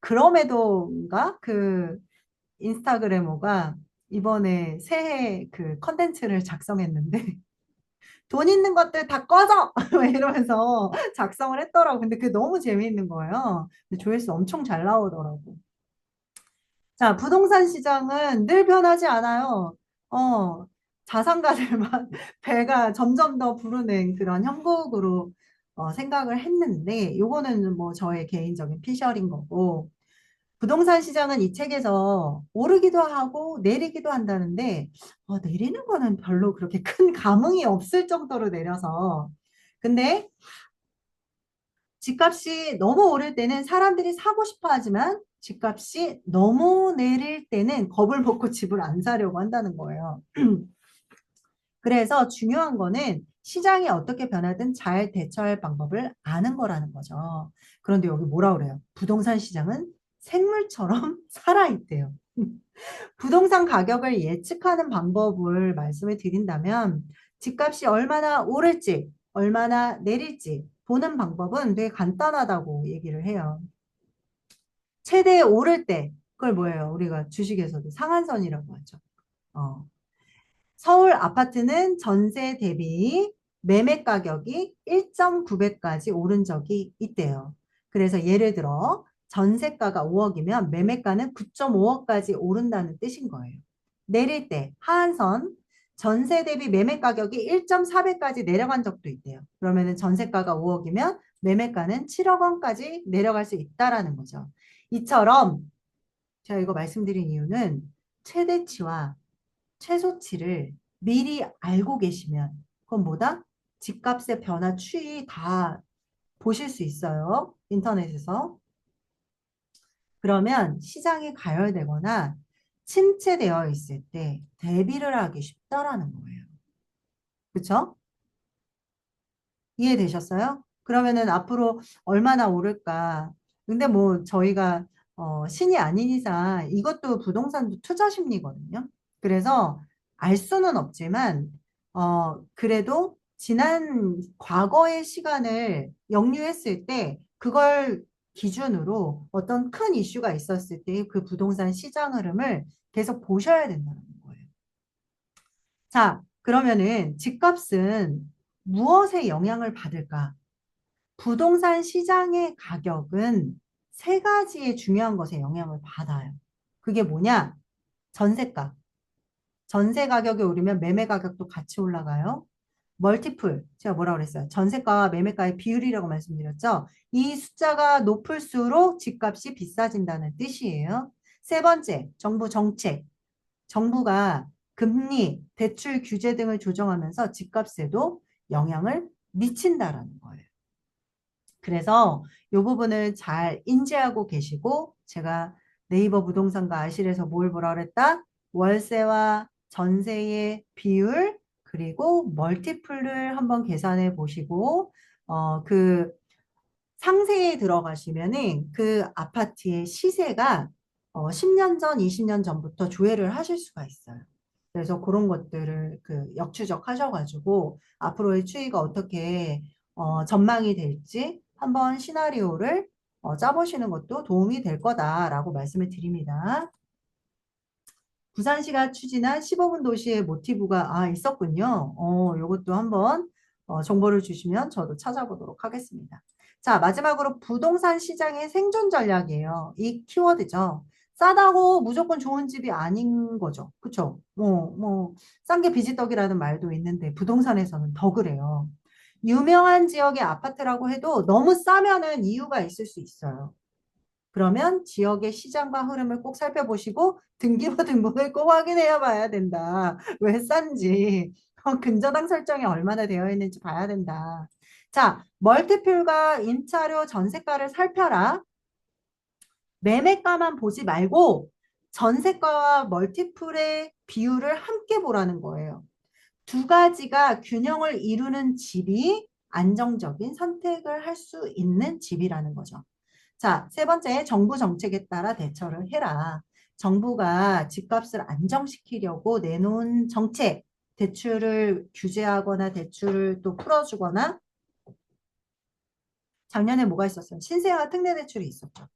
S1: 그럼에도인가 그 인스타그래머가 이번에 새해 그 컨텐츠를 작성했는데 돈 있는 것들 다 꺼져! 이러면서 작성을 했더라고. 근데 그게 너무 재미있는 거예요. 근데 조회수 엄청 잘 나오더라고. 자, 부동산 시장은 늘 변하지 않아요. 어, 자산가들만 배가 점점 더 부르는 그런 형국으로 생각을 했는데, 요거는 뭐 저의 개인적인 피셜인 거고, 부동산 시장은 이 책에서 오르기도 하고 내리기도 한다는데, 내리는 거는 별로 그렇게 큰 감흥이 없을 정도로 내려서. 근데 집값이 너무 오를 때는 사람들이 사고 싶어 하지만 집값이 너무 내릴 때는 겁을 먹고 집을 안 사려고 한다는 거예요. 그래서 중요한 거는 시장이 어떻게 변하든 잘 대처할 방법을 아는 거라는 거죠. 그런데 여기 뭐라 그래요? 부동산 시장은 생물처럼 살아있대요. 부동산 가격을 예측하는 방법을 말씀을 드린다면 집값이 얼마나 오를지, 얼마나 내릴지 보는 방법은 되게 간단하다고 얘기를 해요. 최대 오를 때, 그걸 뭐예요? 우리가 주식에서도 상한선이라고 하죠. 어. 서울 아파트는 전세 대비 매매 가격이 1.9배까지 오른 적이 있대요. 그래서 예를 들어 전세가가 5억이면 매매가는 9.5억까지 오른다는 뜻인 거예요. 내릴 때 하한선 전세 대비 매매 가격이 1.4배까지 내려간 적도 있대요. 그러면은 전세가가 5억이면 매매가는 7억 원까지 내려갈 수 있다라는 거죠. 이처럼 제가 이거 말씀드린 이유는 최대치와 최소치를 미리 알고 계시면 그건 뭐다? 집값의 변화 추이 다 보실 수 있어요. 인터넷에서. 그러면 시장이 가열되거나 침체되어 있을 때 대비를 하기 쉽다라는 거예요. 그렇죠? 이해되셨어요? 그러면은 앞으로 얼마나 오를까? 근데 뭐 저희가 신이 아닌 이상 이것도 부동산도 투자 심리거든요. 그래서 알 수는 없지만 그래도 지난 과거의 시간을 역류했을 때 그걸 기준으로 어떤 큰 이슈가 있었을 때 그 부동산 시장 흐름을 계속 보셔야 된다는 거예요. 자, 그러면은 집값은 무엇에 영향을 받을까? 부동산 시장의 가격은 세 가지의 중요한 것에 영향을 받아요. 그게 뭐냐? 전세가. 전세 가격이 오르면 매매 가격도 같이 올라가요. 멀티플. 제가 뭐라 그랬어요? 전세가와 매매가의 비율이라고 말씀드렸죠? 이 숫자가 높을수록 집값이 비싸진다는 뜻이에요. 세 번째, 정부 정책. 정부가 금리, 대출 규제 등을 조정하면서 집값에도 영향을 미친다라는 거예요. 그래서 이 부분을 잘 인지하고 계시고 제가 네이버 부동산과 아실에서 뭘 보라 그랬다? 월세와 전세의 비율 그리고 멀티플을 한번 계산해 보시고 그 상세에 들어가시면은 그 아파트의 시세가 10년 전, 20년 전부터 조회를 하실 수가 있어요. 그래서 그런 것들을 그 역추적 하셔가지고 앞으로의 추이가 어떻게 전망이 될지 한번 시나리오를 짜보시는 것도 도움이 될 거다라고 말씀을 드립니다. 부산시가 추진한 15분 도시의 모티브가 있었군요. 요것도 한번 정보를 주시면 저도 찾아보도록 하겠습니다. 자, 마지막으로 부동산 시장의 생존 전략이에요. 이 키워드죠. 싸다고 무조건 좋은 집이 아닌 거죠. 그쵸? 싼 게 비지떡이라는 말도 있는데 부동산에서는 더 그래요. 유명한 지역의 아파트라고 해도 너무 싸면은 이유가 있을 수 있어요. 그러면 지역의 시장과 흐름을 꼭 살펴보시고 등기부등본을 꼭 확인해 봐야 된다. 왜 싼지, 근저당 설정이 얼마나 되어 있는지 봐야 된다. 자, 멀티플과 임차료 전세가를 살펴라. 매매가만 보지 말고 전세가와 멀티플의 비율을 함께 보라는 거예요. 두 가지가 균형을 이루는 집이 안정적인 선택을 할 수 있는 집이라는 거죠. 자, 세 번째, 정부 정책에 따라 대처를 해라. 정부가 집값을 안정시키려고 내놓은 정책, 대출을 규제하거나 대출을 또 풀어주거나 작년에 뭐가 있었어요? 신생아 특례 대출이 있었죠.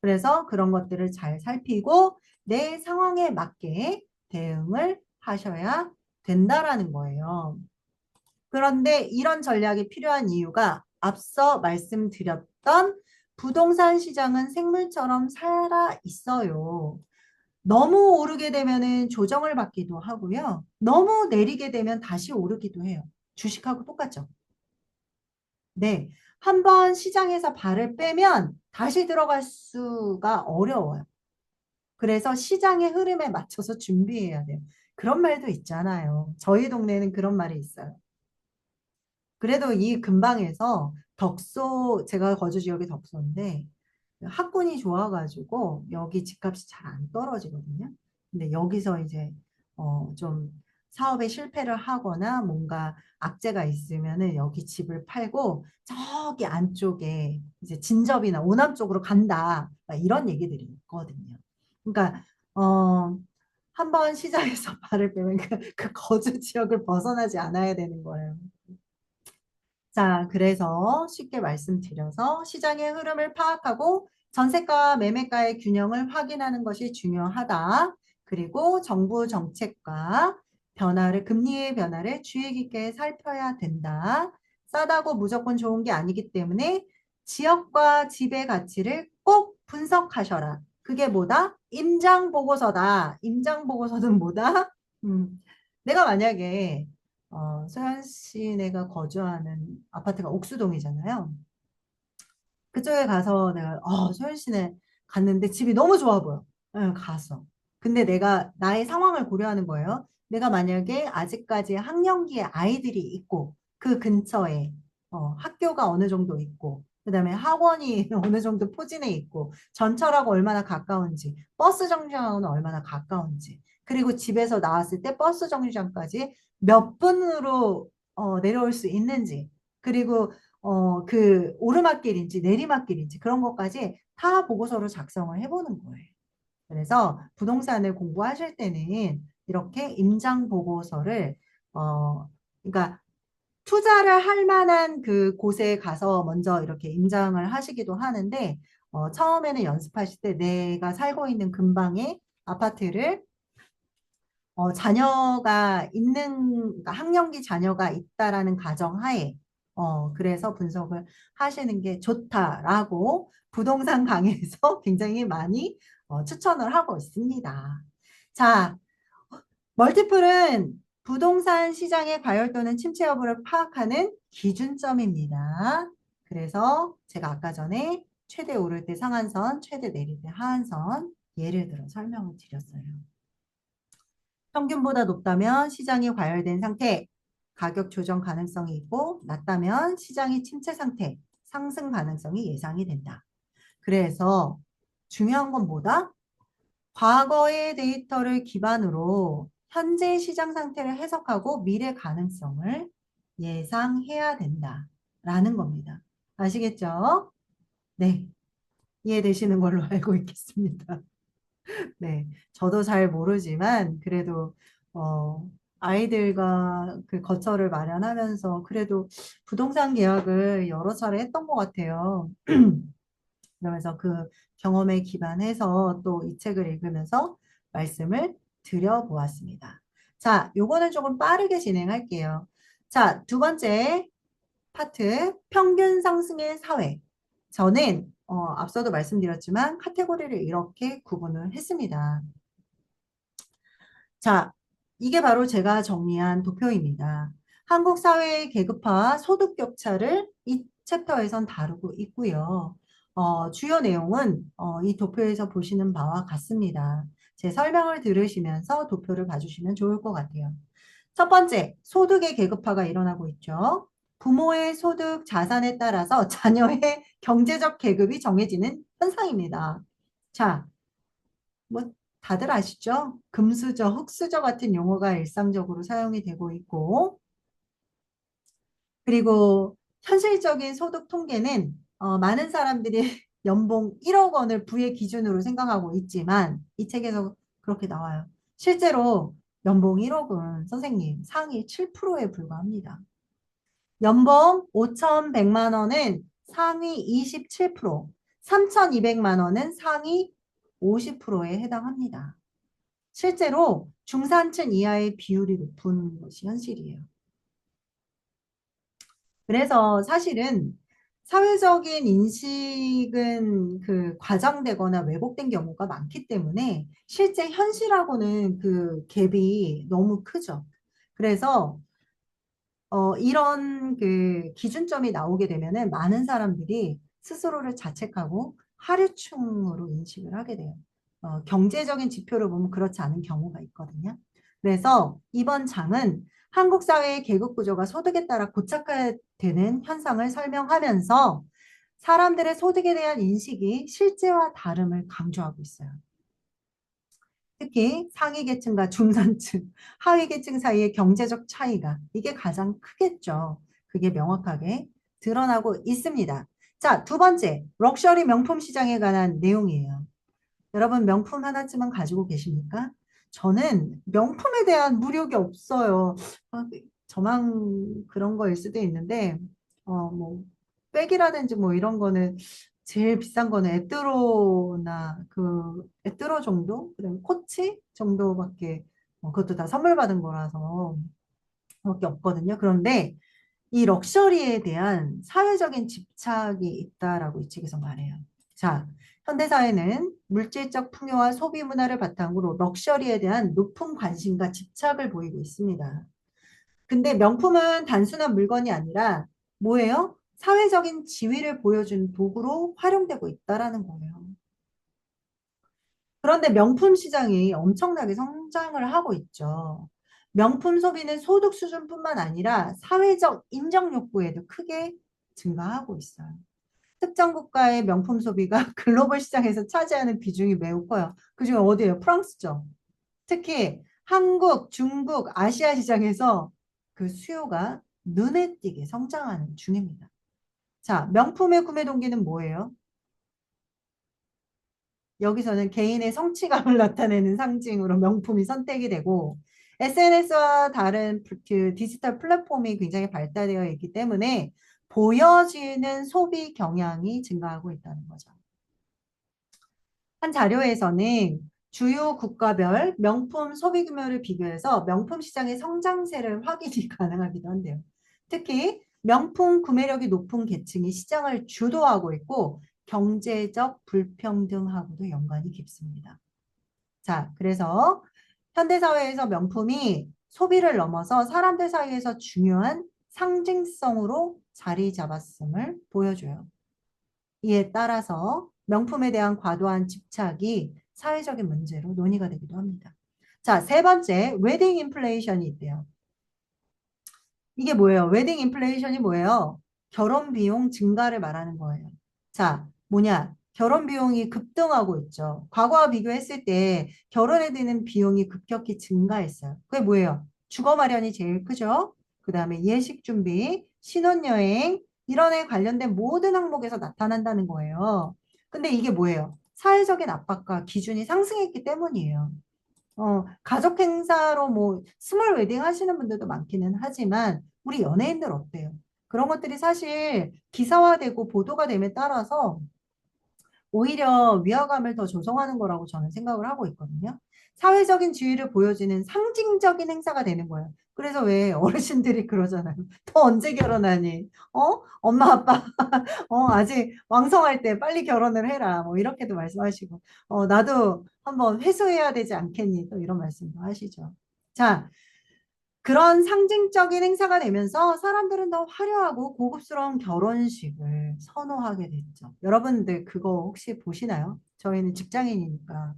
S1: 그래서 그런 것들을 잘 살피고 내 상황에 맞게 대응을 하셔야 된다라는 거예요. 그런데 이런 전략이 필요한 이유가 앞서 말씀드렸던 부동산 시장은 생물처럼 살아 있어요. 너무 오르게 되면은 조정을 받기도 하고요. 너무 내리게 되면 다시 오르기도 해요. 주식하고 똑같죠. 네. 한번 시장에서 발을 빼면 다시 들어갈 수가 어려워요. 그래서 시장의 흐름에 맞춰서 준비해야 돼요. 그런 말도 있잖아요. 저희 동네는 그런 말이 있어요. 그래도 이 근방에서 제가 거주 지역이 덕소인데 학군이 좋아가지고 여기 집값이 잘 안 떨어지거든요. 근데 여기서 이제 좀 사업에 실패를 하거나 뭔가 악재가 있으면은 여기 집을 팔고 저기 안쪽에 이제 진접이나 오남 쪽으로 간다. 막 이런 얘기들이 있거든요. 그러니까 한번 시장에서 발을 빼면 그 거주 지역을 벗어나지 않아야 되는 거예요. 자, 그래서 쉽게 말씀드려서 시장의 흐름을 파악하고 전세가와 매매가의 균형을 확인하는 것이 중요하다. 그리고 정부 정책과 금리의 변화를 주의 깊게 살펴야 된다. 싸다고 무조건 좋은 게 아니기 때문에 지역과 집의 가치를 꼭 분석하셔라. 그게 뭐다? 임장 보고서다. 임장 보고서는 뭐다? 음, 내가 만약에 소연 씨네가 거주하는 아파트가 옥수동이잖아요. 그쪽에 가서 내가 소연 씨네 갔는데 집이 너무 좋아 보여. 응, 가서. 근데 내가 나의 상황을 고려하는 거예요. 내가 만약에 아직까지 학령기에 아이들이 있고 그 근처에 학교가 어느 정도 있고 그다음에 학원이 어느 정도 포진해 있고 전철하고 얼마나 가까운지 버스 정류장하고는 얼마나 가까운지 그리고 집에서 나왔을 때 버스 정류장까지 몇 분으로 내려올 수 있는지 그리고 그 오르막길인지 내리막길인지 그런 것까지 다 보고서로 작성을 해보는 거예요. 그래서 부동산을 공부하실 때는 이렇게 임장 보고서를 그러니까 투자를 할 만한 그 곳에 가서 먼저 이렇게 임장을 하시기도 하는데 처음에는 연습하실 때 내가 살고 있는 근방의 아파트를 자녀가 있는, 그러니까 학령기 자녀가 있다라는 가정하에, 그래서 분석을 하시는 게 좋다라고 부동산 강의에서 굉장히 많이 추천을 하고 있습니다. 자, 멀티플은 부동산 시장의 과열 또는 침체 여부를 파악하는 기준점입니다. 그래서 제가 아까 전에 최대 오를 때 상한선, 최대 내릴 때 하한선 예를 들어 설명을 드렸어요. 평균보다 높다면 시장이 과열된 상태, 가격 조정 가능성이 있고 낮다면 시장이 침체 상태, 상승 가능성이 예상이 된다. 그래서 중요한 건 뭐다? 과거의 데이터를 기반으로 현재 시장 상태를 해석하고 미래 가능성을 예상해야 된다라는 겁니다. 아시겠죠? 네, 이해되시는 걸로 알고 있겠습니다. 네, 저도 잘 모르지만 그래도 아이들과 그 거처를 마련하면서 그래도 부동산 계약을 여러 차례 했던 것 같아요. 그러면서 그 경험에 기반해서 또 이 책을 읽으면서 말씀을 드려보았습니다. 자, 요거는 조금 빠르게 진행할게요. 자, 두 번째 파트, 평균 상승의 사회. 저는 앞서도 말씀드렸지만 카테고리를 이렇게 구분을 했습니다. 자, 이게 바로 제가 정리한 도표입니다. 한국 사회의 계급화와 소득 격차를 이 챕터에선 다루고 있고요. 주요 내용은 이 도표에서 보시는 바와 같습니다. 제 설명을 들으시면서 도표를 봐주시면 좋을 것 같아요. 첫 번째, 소득의 계급화가 일어나고 있죠. 부모의 소득, 자산에 따라서 자녀의 경제적 계급이 정해지는 현상입니다. 자, 뭐 다들 아시죠? 금수저, 흙수저 같은 용어가 일상적으로 사용이 되고 있고, 그리고 현실적인 소득 통계는 많은 사람들이 연봉 1억 원을 부의 기준으로 생각하고 있지만 이 책에서 그렇게 나와요. 실제로 연봉 1억은 선생님 상위 7%에 불과합니다. 연봉 5,100만 원은 상위 27%, 3,200만 원은 상위 50%에 해당합니다. 실제로 중산층 이하의 비율이 높은 것이 현실이에요. 그래서 사실은 사회적인 인식은 그 과장되거나 왜곡된 경우가 많기 때문에 실제 현실하고는 그 갭이 너무 크죠. 그래서 이런 그 기준점이 나오게 되면은 많은 사람들이 스스로를 자책하고 하류층으로 인식을 하게 돼요. 경제적인 지표를 보면 그렇지 않은 경우가 있거든요. 그래서 이번 장은 한국 사회의 계급 구조가 소득에 따라 고착화되는 현상을 설명하면서 사람들의 소득에 대한 인식이 실제와 다름을 강조하고 있어요. 특히 상위 계층과 중산층, 하위 계층 사이의 경제적 차이가 이게 가장 크겠죠. 그게 명확하게 드러나고 있습니다. 자, 두 번째, 럭셔리 명품 시장에 관한 내용이에요. 여러분 명품 하나쯤은 가지고 계십니까? 저는 명품에 대한 무력이 없어요. 저만 그런 거일 수도 있는데, 뭐, 백이라든지 뭐 이런 거는 제일 비싼 거는 에뚜로나 그 에뚜로 정도? 그다음에 코치 정도밖에 그것도 다 선물 받은 거라서 그밖에 없거든요. 그런데 이 럭셔리에 대한 사회적인 집착이 있다라고 이 책에서 말해요. 자, 현대사회는 물질적 풍요와 소비 문화를 바탕으로 럭셔리에 대한 높은 관심과 집착을 보이고 있습니다. 근데 명품은 단순한 물건이 아니라 뭐예요? 사회적인 지위를 보여주는 도구로 활용되고 있다라는 거예요. 그런데 명품 시장이 엄청나게 성장을 하고 있죠. 명품 소비는 소득 수준뿐만 아니라 사회적 인정 욕구에도 크게 증가하고 있어요. 특정 국가의 명품 소비가 글로벌 시장에서 차지하는 비중이 매우 커요. 그중에 어디예요? 프랑스죠. 특히 한국, 중국, 아시아 시장에서 그 수요가 눈에 띄게 성장하는 중입니다. 자, 명품의 구매 동기는 뭐예요? 여기서는 개인의 성취감을 나타내는 상징으로 명품이 선택이 되고 SNS와 다른 그 디지털 플랫폼이 굉장히 발달되어 있기 때문에 보여지는 소비 경향이 증가하고 있다는 거죠. 한 자료에서는 주요 국가별 명품 소비 규모를 비교해서 명품 시장의 성장세를 확인이 가능하기도 한데요. 특히 명품 구매력이 높은 계층이 시장을 주도하고 있고 경제적 불평등하고도 연관이 깊습니다. 자, 그래서 현대사회에서 명품이 소비를 넘어서 사람들 사이에서 중요한 상징성으로 자리 잡았음을 보여줘요. 이에 따라서 명품에 대한 과도한 집착이 사회적인 문제로 논의가 되기도 합니다. 자, 세 번째, 웨딩 인플레이션이 있대요. 이게 뭐예요? 웨딩 인플레이션이 뭐예요? 결혼 비용 증가를 말하는 거예요. 자, 뭐냐? 결혼 비용이 급등하고 있죠. 과거와 비교했을 때 결혼에 드는 비용이 급격히 증가했어요. 그게 뭐예요? 주거 마련이 제일 크죠. 그 다음에 예식 준비, 신혼여행, 이런 에 관련된 모든 항목에서 나타난다는 거예요. 근데 이게 뭐예요? 사회적인 압박과 기준이 상승했기 때문이에요. 가족 행사로 뭐 스몰 웨딩 하시는 분들도 많기는 하지만 우리 연예인들 어때요? 그런 것들이 사실 기사화되고 보도가 됨에 따라서 오히려 위화감을 더 조성하는 거라고 저는 생각을 하고 있거든요. 사회적인 지위를 보여주는 상징적인 행사가 되는 거예요. 그래서 왜 어르신들이 그러잖아요. 너 언제 결혼하니? 엄마 아빠 아직 왕성할 때 빨리 결혼을 해라. 뭐 이렇게도 말씀하시고 나도 한번 회수해야 되지 않겠니? 또 이런 말씀도 하시죠. 자, 그런 상징적인 행사가 되면서 사람들은 더 화려하고 고급스러운 결혼식을 선호하게 됐죠. 여러분들 그거 혹시 보시나요? 저희는 직장인이니까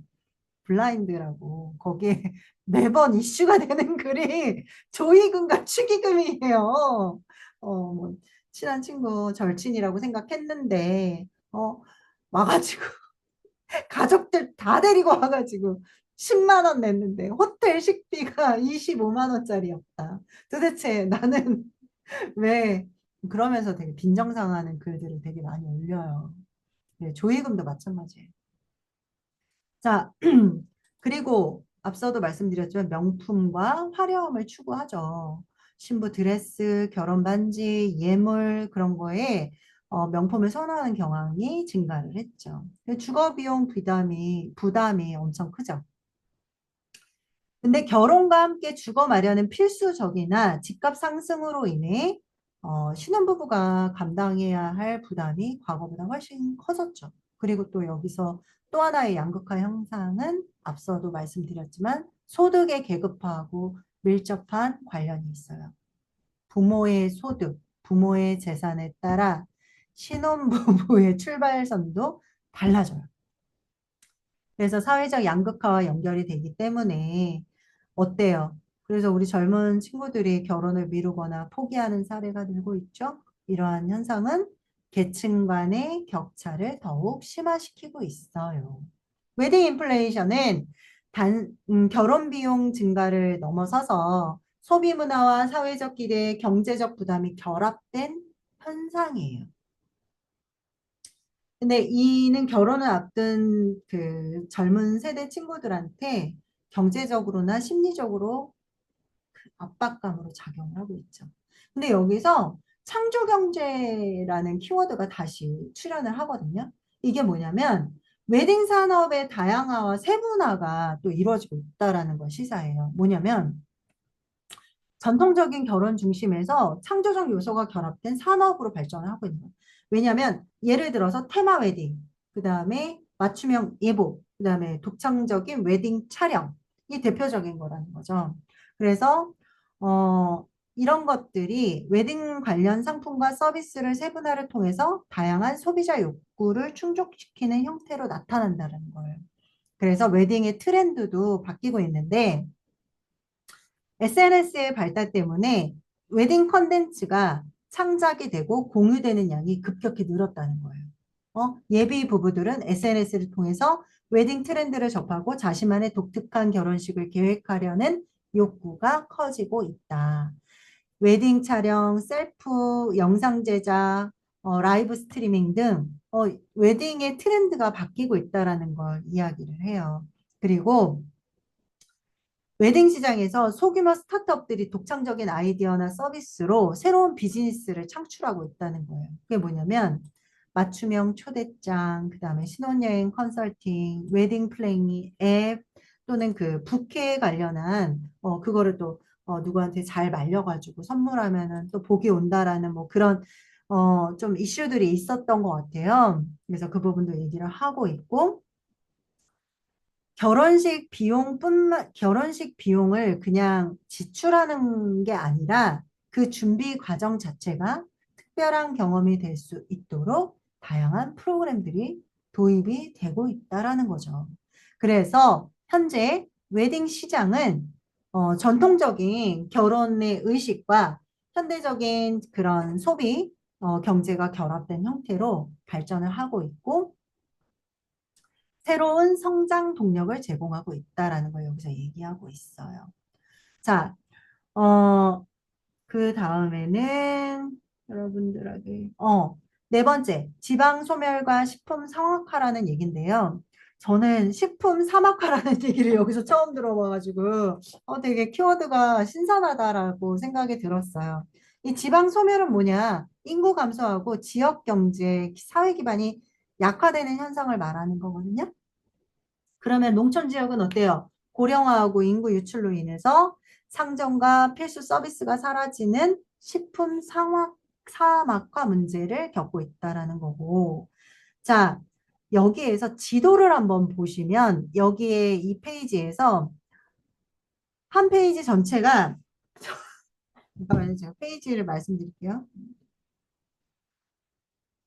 S1: 블라인드라고 거기에 매번 이슈가 되는 글이 조의금과 축의금이에요. 뭐 친한 친구 절친이라고 생각했는데 와가지고 가족들 다 데리고 와가지고 10만 원 냈는데 호텔 식비가 25만 원짜리였다. 도대체 나는 왜 그러면서 되게 빈정상하는 글들을 되게 많이 올려요. 네, 조의금도 마찬가지예요. 자, 그리고 앞서도 말씀드렸지만 명품과 화려함을 추구하죠. 신부 드레스, 결혼 반지, 예물 그런 거에 명품을 선호하는 경향이 증가를 했죠. 주거 비용 부담이 엄청 크죠. 근데 결혼과 함께 주거 마련은 필수적이나 집값 상승으로 인해 신혼부부가 감당해야 할 부담이 과거보다 훨씬 커졌죠. 그리고 또 여기서 또 하나의 양극화 형상은 앞서도 말씀드렸지만 소득의 계급화하고 밀접한 관련이 있어요. 부모의 소득, 부모의 재산에 따라 신혼부부의 출발선도 달라져요. 그래서 사회적 양극화와 연결이 되기 때문에 어때요? 그래서 우리 젊은 친구들이 결혼을 미루거나 포기하는 사례가 늘고 있죠. 이러한 현상은 계층 간의 격차를 더욱 심화시키고 있어요. 웨딩 인플레이션은 결혼 비용 증가를 넘어서서 소비 문화와 사회적 기대, 경제적 부담이 결합된 현상이에요. 근데 이는 결혼을 앞둔 그 젊은 세대 친구들한테 경제적으로나 심리적으로 압박감으로 작용을 하고 있죠. 근데 여기서 창조경제라는 키워드가 다시 출현을 하거든요. 이게 뭐냐면 웨딩 산업의 다양화와 세분화가 또 이루어지고 있다라는 걸 시사해요. 뭐냐면 전통적인 결혼 중심에서 창조적 요소가 결합된 산업으로 발전을 하고 있는 거예요. 왜냐하면 예를 들어서 테마 웨딩, 그 다음에 맞춤형 예복, 그다음에 독창적인 웨딩 촬영이 대표적인 거라는 거죠. 그래서 이런 것들이 웨딩 관련 상품과 서비스를 세분화를 통해서 다양한 소비자 욕구를 충족시키는 형태로 나타난다는 거예요. 그래서 웨딩의 트렌드도 바뀌고 있는데 SNS의 발달 때문에 웨딩 컨텐츠가 창작이 되고 공유되는 양이 급격히 늘었다는 거예요. 예비 부부들은 SNS를 통해서 웨딩 트렌드를 접하고 자신만의 독특한 결혼식을 계획하려는 욕구가 커지고 있다. 웨딩 촬영, 셀프, 영상 제작, 라이브 스트리밍 등 웨딩의 트렌드가 바뀌고 있다라는 걸 이야기를 해요. 그리고 웨딩 시장에서 소규모 스타트업들이 독창적인 아이디어나 서비스로 새로운 비즈니스를 창출하고 있다는 거예요. 그게 뭐냐면 맞춤형 초대장, 그다음에 신혼여행 컨설팅, 웨딩 플래닝 앱 또는 그 부케 관련한 그거를 또 누구한테 잘 말려가지고 선물하면은 또 복이 온다라는 뭐 그런 좀 이슈들이 있었던 것 같아요. 그래서 그 부분도 얘기를 하고 있고 결혼식 비용을 그냥 지출하는 게 아니라 그 준비 과정 자체가 특별한 경험이 될 수 있도록 다양한 프로그램들이 도입이 되고 있다라는 거죠. 그래서 현재 웨딩 시장은 전통적인 결혼의 의식과 현대적인 그런 소비, 경제가 결합된 형태로 발전을 하고 있고 새로운 성장 동력을 제공하고 있다라는 걸 여기서 얘기하고 있어요. 자, 어, 그 다음에는 여러분들에게, 네 번째, 지방 소멸과 식품 상학화라는 얘기인데요. 저는 식품 사막화라는 얘기를 여기서 처음 들어봐가지고, 되게 키워드가 신선하다라고 생각이 들었어요. 이 지방 소멸은 뭐냐? 인구 감소하고 지역 경제, 사회 기반이 약화되는 현상을 말하는 거거든요. 그러면 농촌 지역은 어때요? 고령화하고 인구 유출로 인해서 상점과 필수 서비스가 사라지는 식품 사막화 문제를 겪고 있다라는 거고. 자, 여기에서 지도를 한번 보시면 여기에 이 페이지에서 한 페이지 전체가 잠깐만요. 제가 페이지를 말씀드릴게요.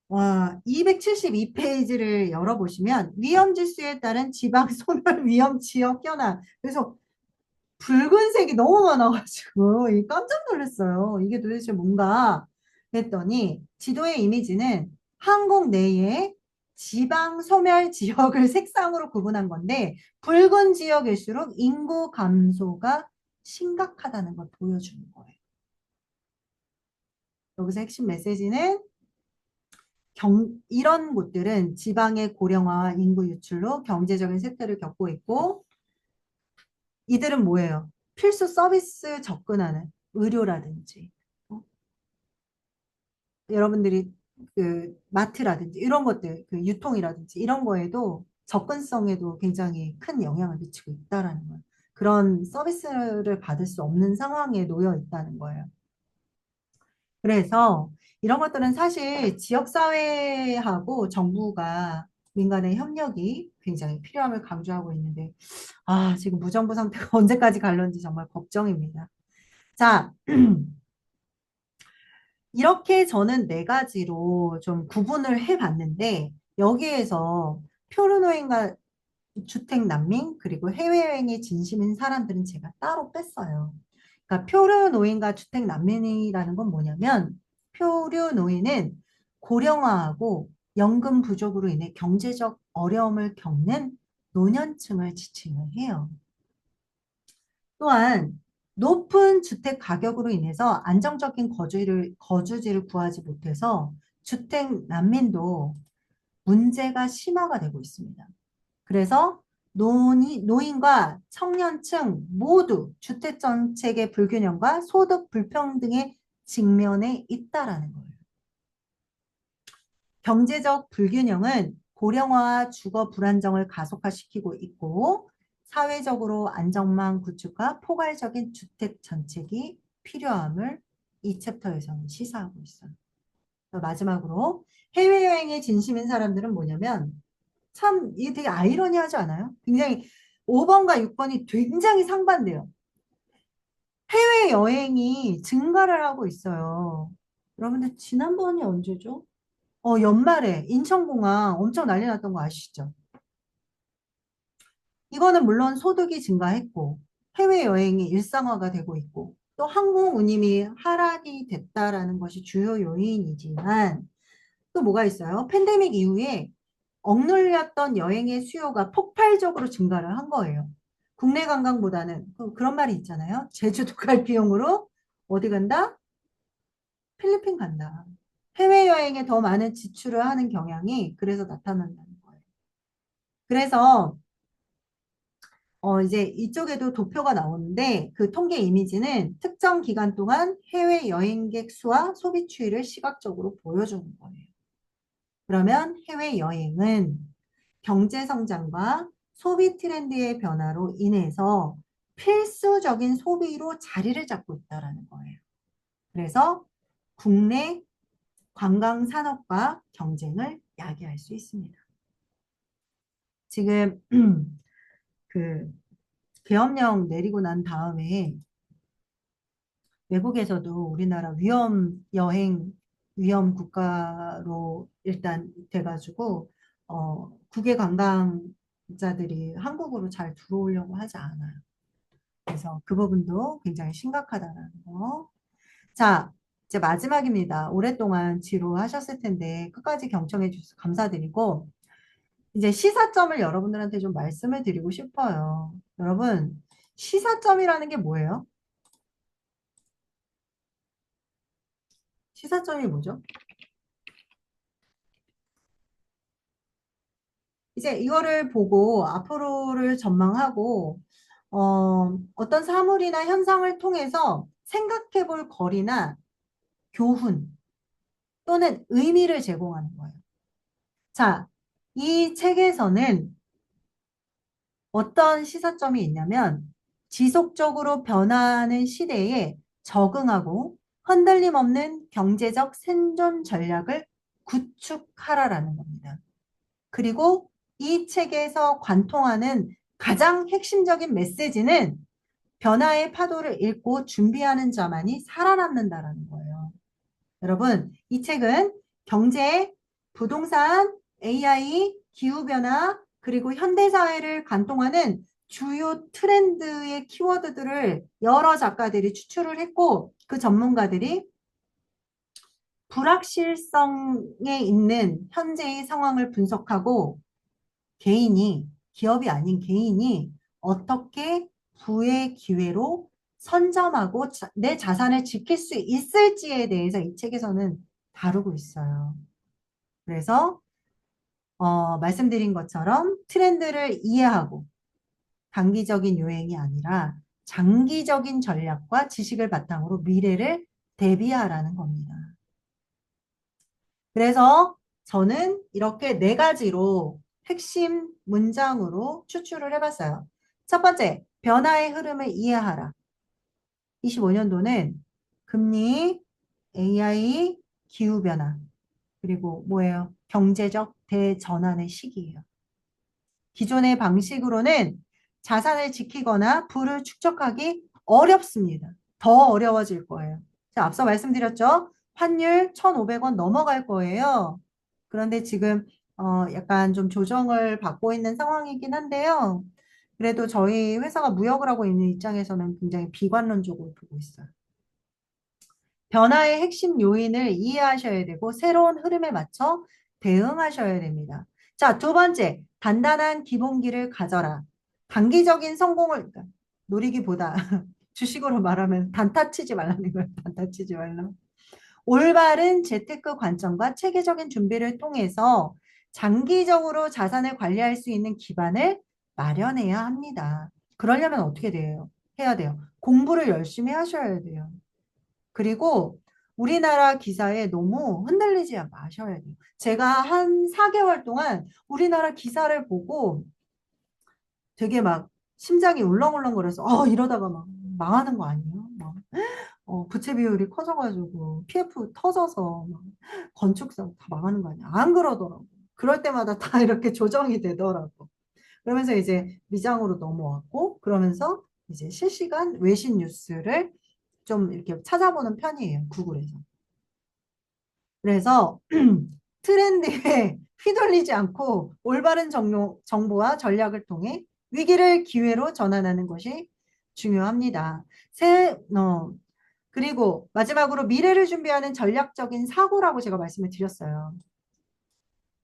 S1: 와, 272페이지를 열어보시면 위험지수에 따른 지방 소멸 위험 지역 현황. 그래서 붉은색이 너무 많아가지고 이 깜짝 놀랐어요. 이게 도대체 뭔가 했더니 지도의 이미지는 한국 내에 지방 소멸 지역을 색상으로 구분한 건데 붉은 지역일수록 인구 감소가 심각하다는 걸 보여주는 거예요. 여기서 핵심 메시지는 이런 곳들은 지방의 고령화와 인구 유출로 경제적인 쇠퇴를 겪고 있고 이들은 뭐예요? 필수 서비스 접근하는 의료라든지 여러분들이 그 마트라든지 이런 것들, 그 유통이라든지 이런 거에도 접근성에도 굉장히 큰 영향을 미치고 있다라는 거예요. 그런 서비스를 받을 수 없는 상황에 놓여 있다는 거예요. 그래서 이런 것들은 사실 지역사회하고 정부가 민간의 협력이 굉장히 필요함을 강조하고 있는데, 지금 무정부 상태가 언제까지 갈런지 정말 걱정입니다. 자, 이렇게 저는 네 가지로 좀 구분을 해 봤는데, 여기에서 표류노인과 주택 난민, 그리고 해외여행에 진심인 사람들은 제가 따로 뺐어요. 그러니까 표류노인과 주택 난민이라는 건 뭐냐면, 표류노인은 고령화하고 연금 부족으로 인해 경제적 어려움을 겪는 노년층을 지칭을 해요. 또한 높은 주택 가격으로 인해서 안정적인 거주지를 구하지 못해서 주택 난민도 문제가 심화가 되고 있습니다. 그래서 노인과 청년층 모두 주택 정책의 불균형과 소득 불평등에 직면해 있다라는 거예요. 경제적 불균형은 고령화와 주거 불안정을 가속화시키고 있고 사회적으로 안정망 구축과 포괄적인 주택 정책이 필요함을 이 챕터에서는 시사하고 있어요. 마지막으로 해외여행에 진심인 사람들은 뭐냐면 참, 이게 되게 아이러니하지 않아요? 굉장히 5번과 6번이 굉장히 상반돼요. 해외여행이 증가를 하고 있어요. 여러분들, 지난번이 언제죠? 연말에 인천공항 엄청 난리 났던 거 아시죠? 이거는 물론 소득이 증가했고, 해외여행이 일상화가 되고 있고, 또 항공 운임이 하락이 됐다라는 것이 주요 요인이지만, 또 뭐가 있어요? 팬데믹 이후에 억눌렸던 여행의 수요가 폭발적으로 증가를 한 거예요. 국내 관광보다는 그런 말이 있잖아요. 제주도 갈 비용으로 어디 간다? 필리핀 간다. 해외여행에 더 많은 지출을 하는 경향이 그래서 나타난다는 거예요. 그래서 이제 이쪽에도 도표가 나오는데 그 통계 이미지는 특정 기간 동안 해외 여행객 수와 소비 추이를 시각적으로 보여주는 거예요. 그러면 해외 여행은 경제 성장과 소비 트렌드의 변화로 인해서 필수적인 소비로 자리를 잡고 있다는 거예요. 그래서 국내 관광 산업과 경쟁을 야기할 수 있습니다. 지금 그 계엄령 내리고 난 다음에 외국에서도 우리나라 위험 국가로 일단 돼가지고 국외 관광자들이 한국으로 잘 들어오려고 하지 않아요. 그래서 그 부분도 굉장히 심각하다는 거. 자, 이제 마지막입니다. 오랫동안 지루하셨을 텐데 끝까지 경청해 주셔서 감사드리고 이제 시사점을 여러분들한테 좀 말씀을 드리고 싶어요. 여러분, 시사점이라는 게 뭐예요? 시사점이 뭐죠? 이제 이거를 보고 앞으로를 전망하고 어떤 사물이나 현상을 통해서 생각해 볼 거리나 교훈 또는 의미를 제공하는 거예요. 자, 이 책에서는 어떤 시사점이 있냐면 지속적으로 변화하는 시대에 적응하고 흔들림 없는 경제적 생존 전략을 구축하라라는 겁니다. 그리고 이 책에서 관통하는 가장 핵심적인 메시지는 변화의 파도를 읽고 준비하는 자만이 살아남는다라는 거예요. 여러분, 이 책은 경제, 부동산, AI, 기후변화, 그리고 현대사회를 관통하는 주요 트렌드의 키워드들을 여러 작가들이 추출을 했고, 그 전문가들이 불확실성에 있는 현재의 상황을 분석하고, 기업이 아닌 개인이 어떻게 부의 기회로 선점하고 내 자산을 지킬 수 있을지에 대해서 이 책에서는 다루고 있어요. 그래서 말씀드린 것처럼 트렌드를 이해하고 단기적인 요행이 아니라 장기적인 전략과 지식을 바탕으로 미래를 대비하라는 겁니다. 그래서 저는 이렇게 네 가지로 핵심 문장으로 추출을 해봤어요. 첫 번째, 변화의 흐름을 이해하라. 25년도는 금리, AI, 기후변화, 그리고 뭐예요? 경제적 대전환의 시기예요. 기존의 방식으로는 자산을 지키거나 부를 축적하기 어렵습니다. 더 어려워질 거예요. 자, 앞서 말씀드렸죠? 환율 1,500원 넘어갈 거예요. 그런데 지금 약간 좀 조정을 받고 있는 상황이긴 한데요. 그래도 저희 회사가 무역을 하고 있는 입장에서는 굉장히 비관론적으로 보고 있어요. 변화의 핵심 요인을 이해하셔야 되고 새로운 흐름에 맞춰 대응하셔야 됩니다. 자, 두 번째, 단단한 기본기를 가져라. 단기적인 성공을 그러니까 노리기보다 주식으로 말하면 단타 치지 말라는 거예요. 단타 치지 말라. 올바른 재테크 관점과 체계적인 준비를 통해서 장기적으로 자산을 관리할 수 있는 기반을 마련해야 합니다. 그러려면 어떻게 돼요? 해야 돼요. 공부를 열심히 하셔야 돼요. 그리고 우리나라 기사에 너무 흔들리지 마셔야 돼요. 제가 한 4개월 동안 우리나라 기사를 보고 되게 막 심장이 울렁울렁거려서 이러다가 막 망하는 거 아니에요? 막 부채 비율이 커져가지고 PF 터져서 막 건축사 다 망하는 거 아니야? 안 그러더라고. 그럴 때마다 다 이렇게 조정이 되더라고. 그러면서 이제 미장으로 넘어왔고, 그러면서 이제 실시간 외신 뉴스를 좀 이렇게 찾아보는 편이에요, 구글에서. 그래서 트렌드에 휘둘리지 않고 올바른 정보와 전략을 통해 위기를 기회로 전환하는 것이 중요합니다. 그리고 마지막으로 미래를 준비하는 전략적인 사고라고 제가 말씀을 드렸어요.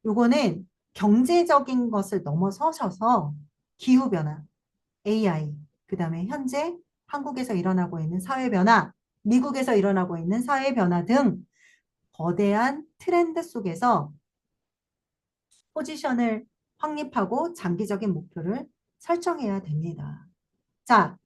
S1: 요거는 경제적인 것을 넘어서셔서 기후변화, AI, 그 다음에 현재 한국에서 일어나고 있는 사회변화, 미국에서 일어나고 있는 사회변화 등 거대한 트렌드 속에서 포지션을 확립하고 장기적인 목표를 설정해야 됩니다. 자,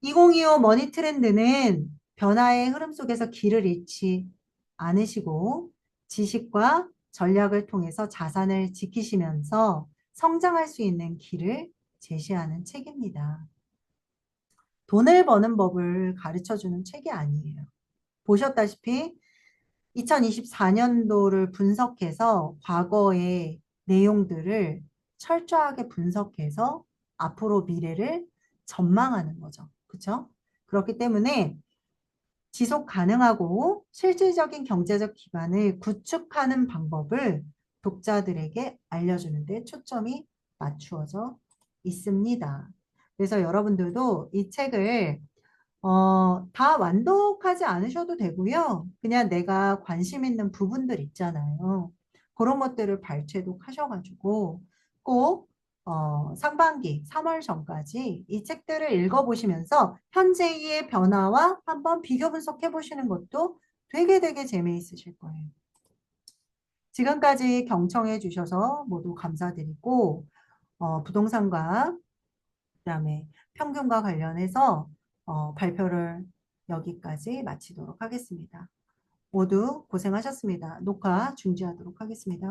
S1: 2025 머니 트렌드는 변화의 흐름 속에서 길을 잃지 않으시고 지식과 전략을 통해서 자산을 지키시면서 성장할 수 있는 길을 제시하는 책입니다. 돈을 버는 법을 가르쳐 주는 책이 아니에요. 보셨다시피 2024년도를 분석해서 과거의 내용들을 철저하게 분석해서 앞으로 미래를 전망하는 거죠. 그렇죠? 그렇기 때문에 지속 가능하고 실질적인 경제적 기반을 구축하는 방법을 독자들에게 알려주는 데 초점이 맞추어져 있습니다. 그래서 여러분들도 이 책을 다 완독하지 않으셔도 되고요. 그냥 내가 관심 있는 부분들 있잖아요. 그런 것들을 발췌독 하셔가지고 꼭 상반기 3월 전까지 이 책들을 읽어보시면서 현재의 변화와 한번 비교 분석해 보시는 것도 되게 재미있으실 거예요. 지금까지 경청해 주셔서 모두 감사드리고 부동산과 그다음에 평균과 관련해서 발표를 여기까지 마치도록 하겠습니다. 모두 고생하셨습니다. 녹화 중지하도록 하겠습니다.